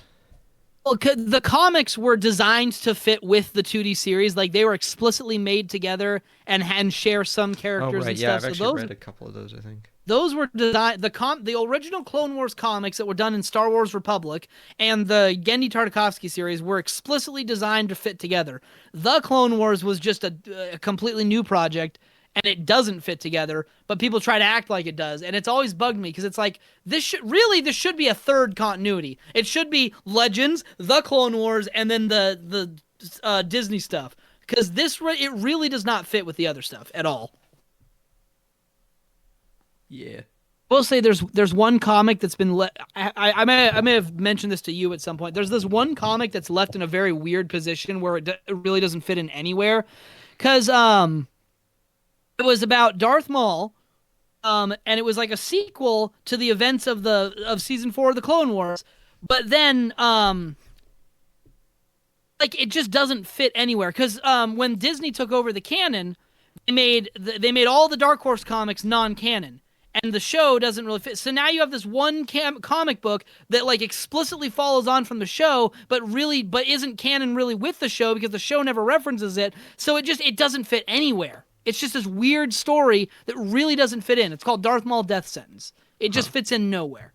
A: Well, the comics were designed to fit with the 2D series. Like, they were explicitly made together and share some characters and stuff.
B: I've actually read a couple of those, I think.
A: Those were designed. The original Clone Wars comics that were done in Star Wars Republic and the Genndy Tartakovsky series were explicitly designed to fit together. The Clone Wars was just a completely new project, and it doesn't fit together, but people try to act like it does, and it's always bugged me, because it's like, this should be a third continuity. It should be Legends, The Clone Wars, and then the Disney stuff, because it really does not fit with the other stuff at all.
B: Yeah.
A: I will say there's one comic that's been I may have mentioned this to you at some point. There's this one comic that's left in a very weird position where it really doesn't fit in anywhere, because it was about Darth Maul, and it was like a sequel to the events of season 4 of the Clone Wars. But then, like, it just doesn't fit anywhere, because when Disney took over the canon, they made all the Dark Horse comics non-canon, and the show doesn't really fit. So now you have this one comic book that like explicitly follows on from the show, but isn't canon really with the show because the show never references it. So it doesn't fit anywhere. It's just this weird story that really doesn't fit in. It's called Darth Maul Death Sentence. It just fits in nowhere.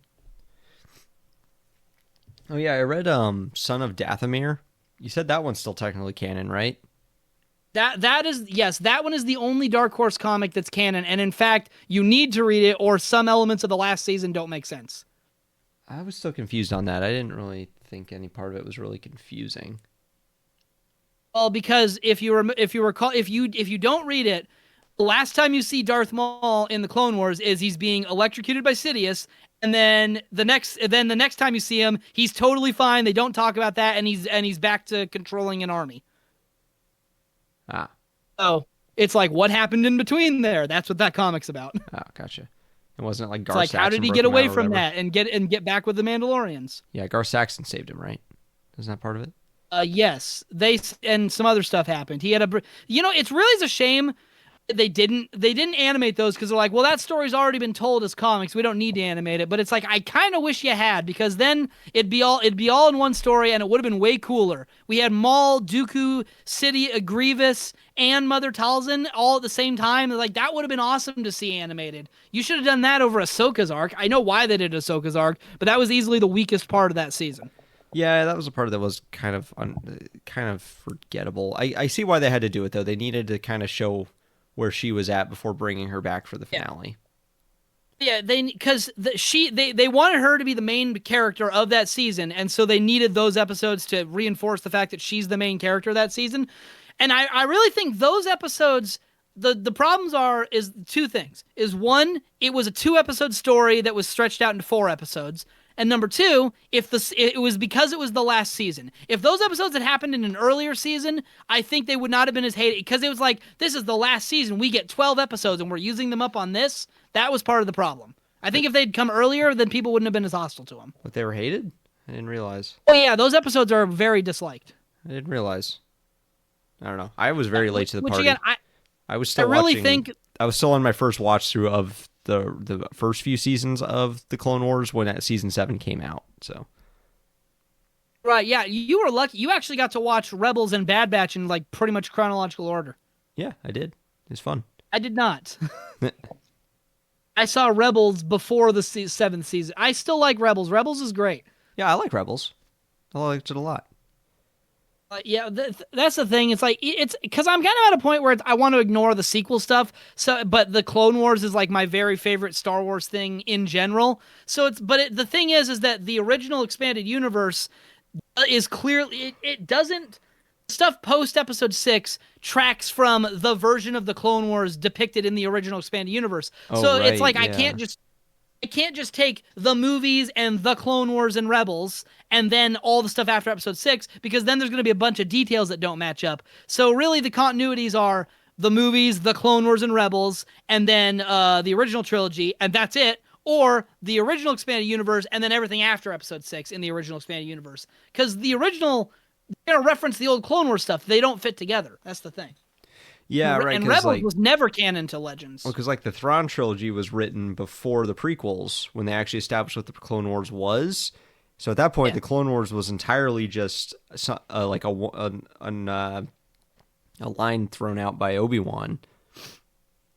B: Oh yeah, I read Son of Dathomir. You said that one's still technically canon, right?
A: That is, yes, that one is the only Dark Horse comic that's canon, and in fact, you need to read it or some elements of the last season don't make sense.
B: I was still confused on that. I didn't really think any part of it was really confusing.
A: Well, because if you don't read it, the last time you see Darth Maul in the Clone Wars is he's being electrocuted by Sidious, and then the next time you see him, he's totally fine. They don't talk about that, and he's back to controlling an army.
B: Ah.
A: So it's like, what happened in between there? That's what that comic's about.
B: Oh, gotcha. It wasn't like Gar
A: It's like,
B: Saxon
A: how did he get away from that and get back with the Mandalorians?
B: Yeah, Gar Saxon saved him, right? Isn't that part of it?
A: Yes. And some other stuff happened. He had it's really a shame they didn't animate those because they're like, well, that story's already been told as comics. We don't need to animate it. But it's like, I kind of wish you had, because then it'd be all in one story and it would have been way cooler. We had Maul, Dooku, Grievous, and Mother Talzin all at the same time. Like, that would have been awesome to see animated. You should have done that over Ahsoka's arc. I know why they did Ahsoka's arc, but that was easily the weakest part of that season.
B: Yeah, that was a part that was kind of forgettable. I see why they had to do it though. They needed to kind of show where she was at before bringing her back for the finale.
A: Yeah, they wanted her to be the main character of that season, and so they needed those episodes to reinforce the fact that she's the main character of that season. And I really think those episodes, the problems is two things. Is one, it was a 2-episode story that was stretched out into 4 episodes. And number 2, it was because it was the last season. If those episodes had happened in an earlier season, I think they would not have been as hated, because it was like, this is the last season. We get 12 episodes and we're using them up on this. That was part of the problem. I think if they'd come earlier, then people wouldn't have been as hostile to them.
B: But they were hated? I didn't realize.
A: Oh yeah, those episodes are very disliked.
B: I didn't realize. I don't know. I was very late to the party.
A: Again,
B: I was still I was still on my first watch through of the first few seasons of the Clone Wars when season 7 came out. So,
A: right, yeah, you were lucky. You actually got to watch Rebels and Bad Batch in like pretty much chronological order.
B: Yeah, I did. It was fun.
A: I did not. I saw Rebels before the 7th season. I still like Rebels. Rebels is great.
B: Yeah, I like Rebels. I liked it a lot.
A: Yeah, that's the thing. It's like, it's because I'm kind of at a point where I want to ignore the sequel stuff. So, but the Clone Wars is like my very favorite Star Wars thing in general. So the thing is that the original expanded universe is clearly it doesn't, stuff post Episode 6 tracks from the version of the Clone Wars depicted in the original expanded universe.
B: Oh,
A: so
B: right,
A: it's like,
B: yeah.
A: I can't just take the movies and the Clone Wars and Rebels and then all the stuff after Episode 6, because then there's going to be a bunch of details that don't match up. So really the continuities are the movies, the Clone Wars and Rebels, and then the original trilogy, and that's it. Or the original expanded universe and then everything after Episode 6 in the original expanded universe. Because the original, they're going to reference the old Clone Wars stuff. They don't fit together. That's the thing.
B: Yeah, right.
A: And Rebels was never canon to Legends.
B: Well, because like the Thrawn trilogy was written before the prequels, when they actually established what the Clone Wars was. So at that point, the Clone Wars was entirely just like a line thrown out by Obi-Wan.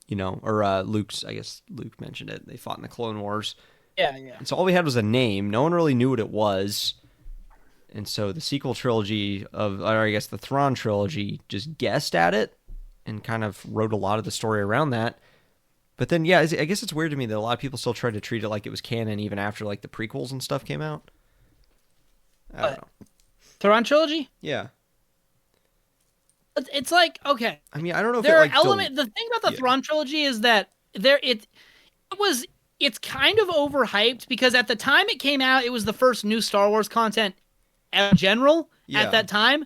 B: You know, or Luke's. I guess Luke mentioned it. They fought in the Clone Wars.
A: Yeah, yeah.
B: And so all we had was a name. No one really knew what it was. And so the sequel trilogy or I guess the Thrawn trilogy just guessed at it and kind of wrote a lot of the story around that. But then, yeah, I guess it's weird to me that a lot of people still try to treat it like it was canon even after like the prequels and stuff came out. I don't know.
A: Thrawn trilogy?
B: Yeah.
A: It's like, okay.
B: I mean, I don't know if
A: there
B: it, like,
A: are the thing about the Thrawn trilogy is that it's kind of overhyped, because at the time it came out, it was the first new Star Wars content in general at that time.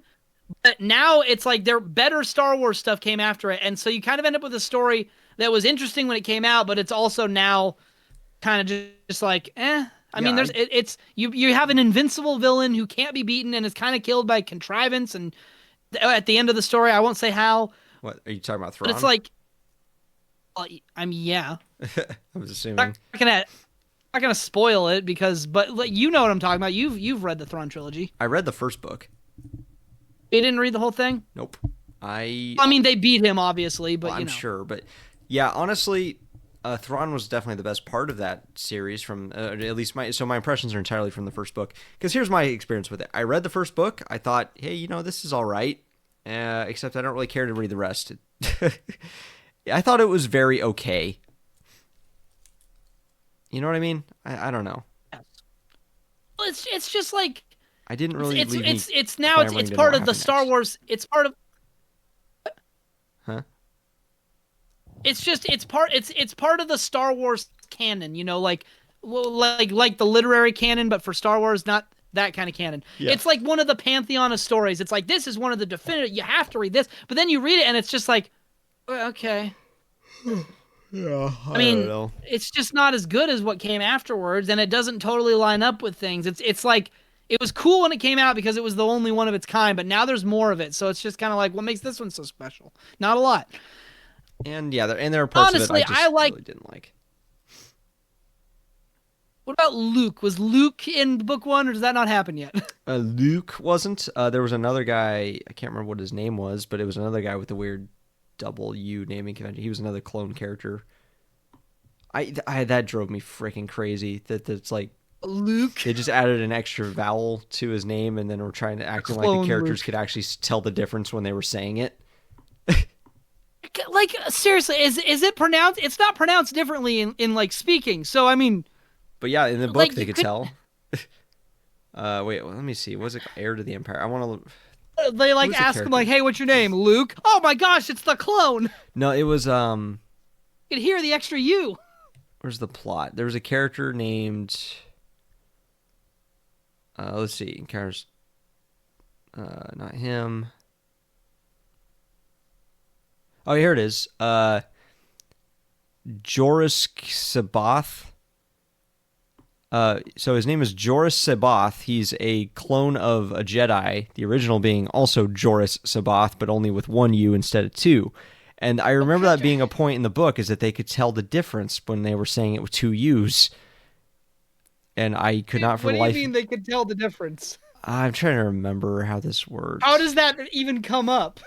A: But now it's like their better Star Wars stuff came after it, and so you kind of end up with a story that was interesting when it came out, but it's also now kind of just like, eh. I mean, you have an invincible villain who can't be beaten and is kind of killed by contrivance, and at the end of the story, I won't say how.
B: What are you talking about, Thrawn?
A: But it's like, Well, I mean, yeah.
B: I was assuming.
A: Not gonna spoil it but like, you know what I'm talking about. You've read the Thrawn trilogy.
B: I read the first book.
A: You didn't read the whole thing?
B: Nope.
A: I mean, they beat him, obviously, but
B: I'm sure. But yeah, honestly, Thrawn was definitely the best part of that series. From at least my impressions are entirely from the first book. Because here's my experience with it. I read the first book. I thought, hey, this is all right. Except I don't really care to read the rest. I thought it was very okay. You know what I mean? I don't know.
A: Well, it's just like
B: I didn't really.
A: It's part of the Star Wars. It's part of.
B: Huh?
A: It's part of the Star Wars canon. Like the literary canon, but for Star Wars, not that kind of canon. Yeah. It's like one of the pantheon of stories. It's like, this is one of the definitive. You have to read this, but then you read it, and it's just like, okay.
B: Yeah,
A: I mean, it's just not as good as what came afterwards, and it doesn't totally line up with things. It's like, it was cool when it came out because it was the only one of its kind, but now there's more of it, so it's just kind of like, what makes this one so special? Not a lot.
B: And yeah, there are parts
A: honestly,
B: of it I really didn't like.
A: What about Luke? Was Luke in book 1, or does that not happen yet?
B: Luke wasn't. There was another guy, I can't remember what his name was, but it was another guy with a weird W naming convention. He was another clone character. That drove me freaking crazy. That's like
A: Luke.
B: They just added an extra vowel to his name, and then were trying to act like the characters could actually tell the difference when they were saying it.
A: Like, seriously, is it pronounced? It's not pronounced differently in like speaking. So I mean,
B: but yeah, in the book they could tell. Wait, let me see. Was it Heir to the Empire? I want to.
A: They like ask him like, "Hey, what's your name, Luke?" Oh my gosh, it's the clone.
B: No, it was
A: You could hear the extra U.
B: Where's the plot? There was a character named. Let's see, characters. Not him. Oh, here it is. Joris Sabath. So his name is Joris Sabath. He's a clone of a Jedi, the original being also Joris Sabath, but only with one U instead of two. And I remember that being a point in the book, is that they could tell the difference when they were saying it with two U's. And I could not for the life...
A: What do you mean they could tell the difference?
B: I'm trying to remember how this works.
A: How does that even come up?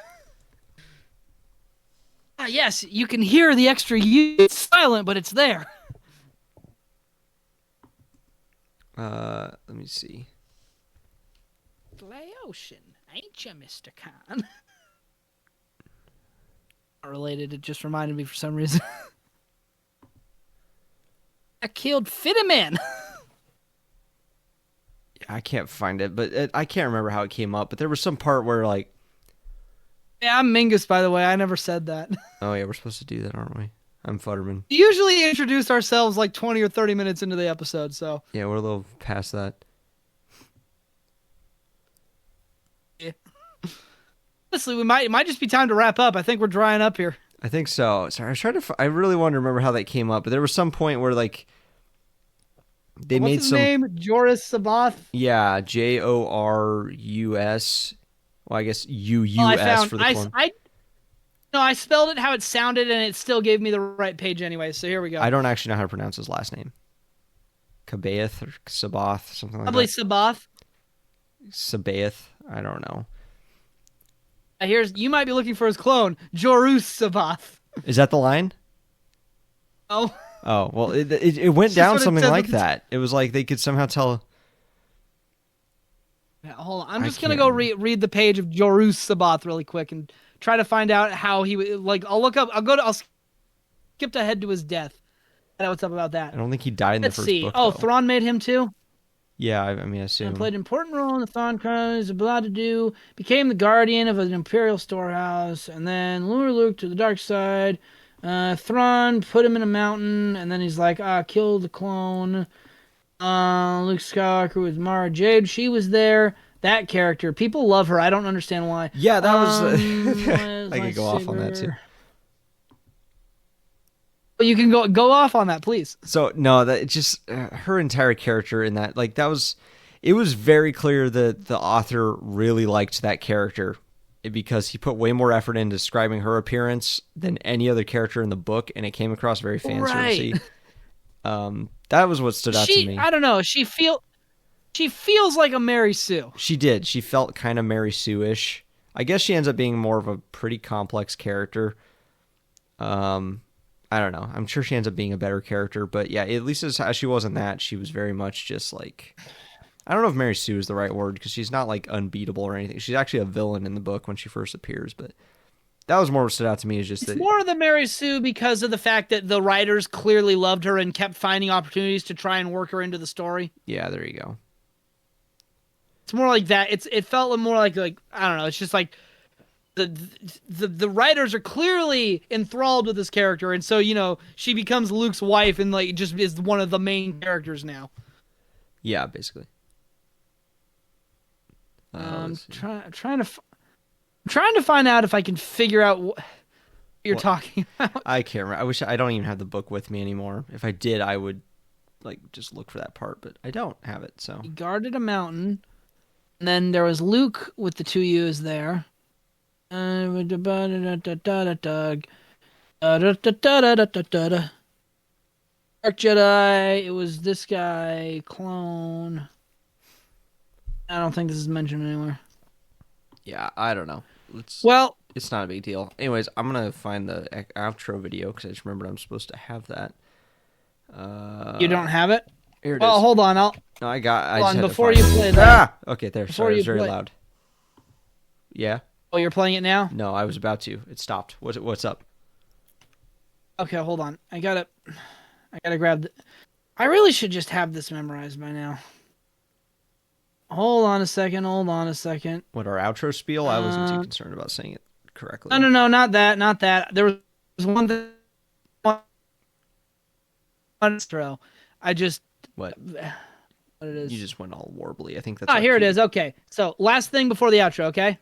A: Yes, you can hear the extra U. It's silent, but it's there.
B: Let me see.
A: Ocean, ain't you, Mr. Khan? Not related, it just reminded me for some reason. I killed Futtermann.
B: I can't find it, but I can't remember how it came up, but there was some part where, like...
A: Yeah, I'm Mingus, by the way. I never said that.
B: Oh, yeah, we're supposed to do that, aren't we? I'm Futtermann.
A: We usually introduce ourselves like 20 or 30 minutes into the episode, so...
B: Yeah, we're a little past that.
A: Yeah. Honestly, it might just be time to wrap up. I think we're drying up here.
B: I think so. Sorry, I really wanted to remember how that came up, but there was some point where, like... They
A: What's
B: made
A: his
B: some...
A: name? Joris Sabath?
B: Yeah, Jorus. Well, I guess UUS for the clone.
A: I spelled it how it sounded, and it still gave me the right page anyway, so here we go.
B: I don't actually know how to pronounce his last name. Kabaeth or Sabath, something like
A: Probably
B: that.
A: Sabath.
B: Sabaeth, I don't know.
A: You might be looking for his clone, Jorus Sabath.
B: Is that the line?
A: Oh.
B: Oh, well, it went down something like that. It was like they could somehow tell...
A: Yeah, hold on. I'm just going to go read the page of Jorus Sabath really quick and try to find out how he would... Like, I'll skip ahead to his death. I know what's up about that.
B: I don't think he died in the first book,
A: Oh,
B: though.
A: Thrawn made him too?
B: Yeah, I mean, I assume.
A: Played an important role in the Thrawn crimes, blah to do, became the guardian of an Imperial storehouse, and then lured Luke to the dark side. Thrawn put him in a mountain, and then he's like, kill the clone. Luke Skywalker with Mara Jade. She was there. That character. People love her. I don't understand why.
B: Yeah, that was... I could go off on that, too.
A: You can go off on that, please.
B: So, no, that just... her entire character in that... Like, that was... It was very clear that the author really liked that character. because he put way more effort into describing her appearance than any other character in the book, and it came across very fan servicey. That was what stood out to me.
A: I don't know. She feels like a Mary Sue.
B: She did. She felt kind of Mary Sue-ish. I guess she ends up being more of a pretty complex character. I don't know. I'm sure she ends up being a better character, but yeah, at least as she was in that, she was very much just like, I don't know if Mary Sue is the right word, because she's not like unbeatable or anything. She's actually a villain in the book when she first appears, but that was more what stood out to me, is just
A: it's more of the Mary Sue because of the fact that the writers clearly loved her and kept finding opportunities to try and work her into the story.
B: Yeah, there you go.
A: It's more like that. It felt more like I don't know. It's just like the writers are clearly enthralled with this character, and so she becomes Luke's wife and like just is one of the main characters now.
B: Yeah, basically.
A: Trying to find out if I can figure out what you're talking about.
B: I can't remember. I don't even have the book with me anymore. If I did, I would like just look for that part, but I don't have it. So
A: he guarded a mountain, and then there was Luke with the 2 U's there. Dark Jedi. It was this guy, clone. I don't think this is mentioned anywhere.
B: Yeah, I don't know. It's not a big deal. Anyways, I'm gonna find the outro video because I just remembered I'm supposed to have that.
A: You don't have it?
B: Here it
A: is.
B: Hold
A: on.
B: No, I got.
A: Hold on, before you play that.
B: Okay, there. Sorry, it was very loud. Yeah.
A: Oh, you're playing it now?
B: No, I was about to. It stopped. What's up?
A: Okay, hold on. I gotta grab. I really should just have this memorized by now. Hold on a second.
B: What, our outro spiel? I wasn't too concerned about saying it correctly.
A: No, not that. There was one thing. I just
B: what it is. You just went all warbly. I think that's.
A: Here it is. Okay, so last thing before the outro. Okay.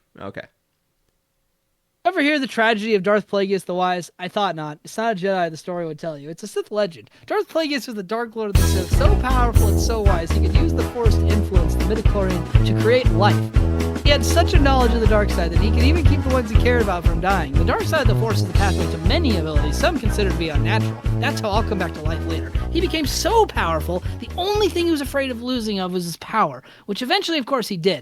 A: Ever hear the tragedy of Darth Plagueis the Wise? I thought not. It's not a Jedi, the story would tell you. It's a Sith legend. Darth Plagueis was the Dark Lord of the Sith, so powerful and so wise, he could use the Force to influence the midichlorian to create life. He had such a knowledge of the dark side that he could even keep the ones he cared about from dying. The dark side of the Force is the pathway to many abilities, some considered to be unnatural. That's how I'll come back to life later. He became so powerful, the only thing he was afraid of losing of was his power, which eventually, of course, he did.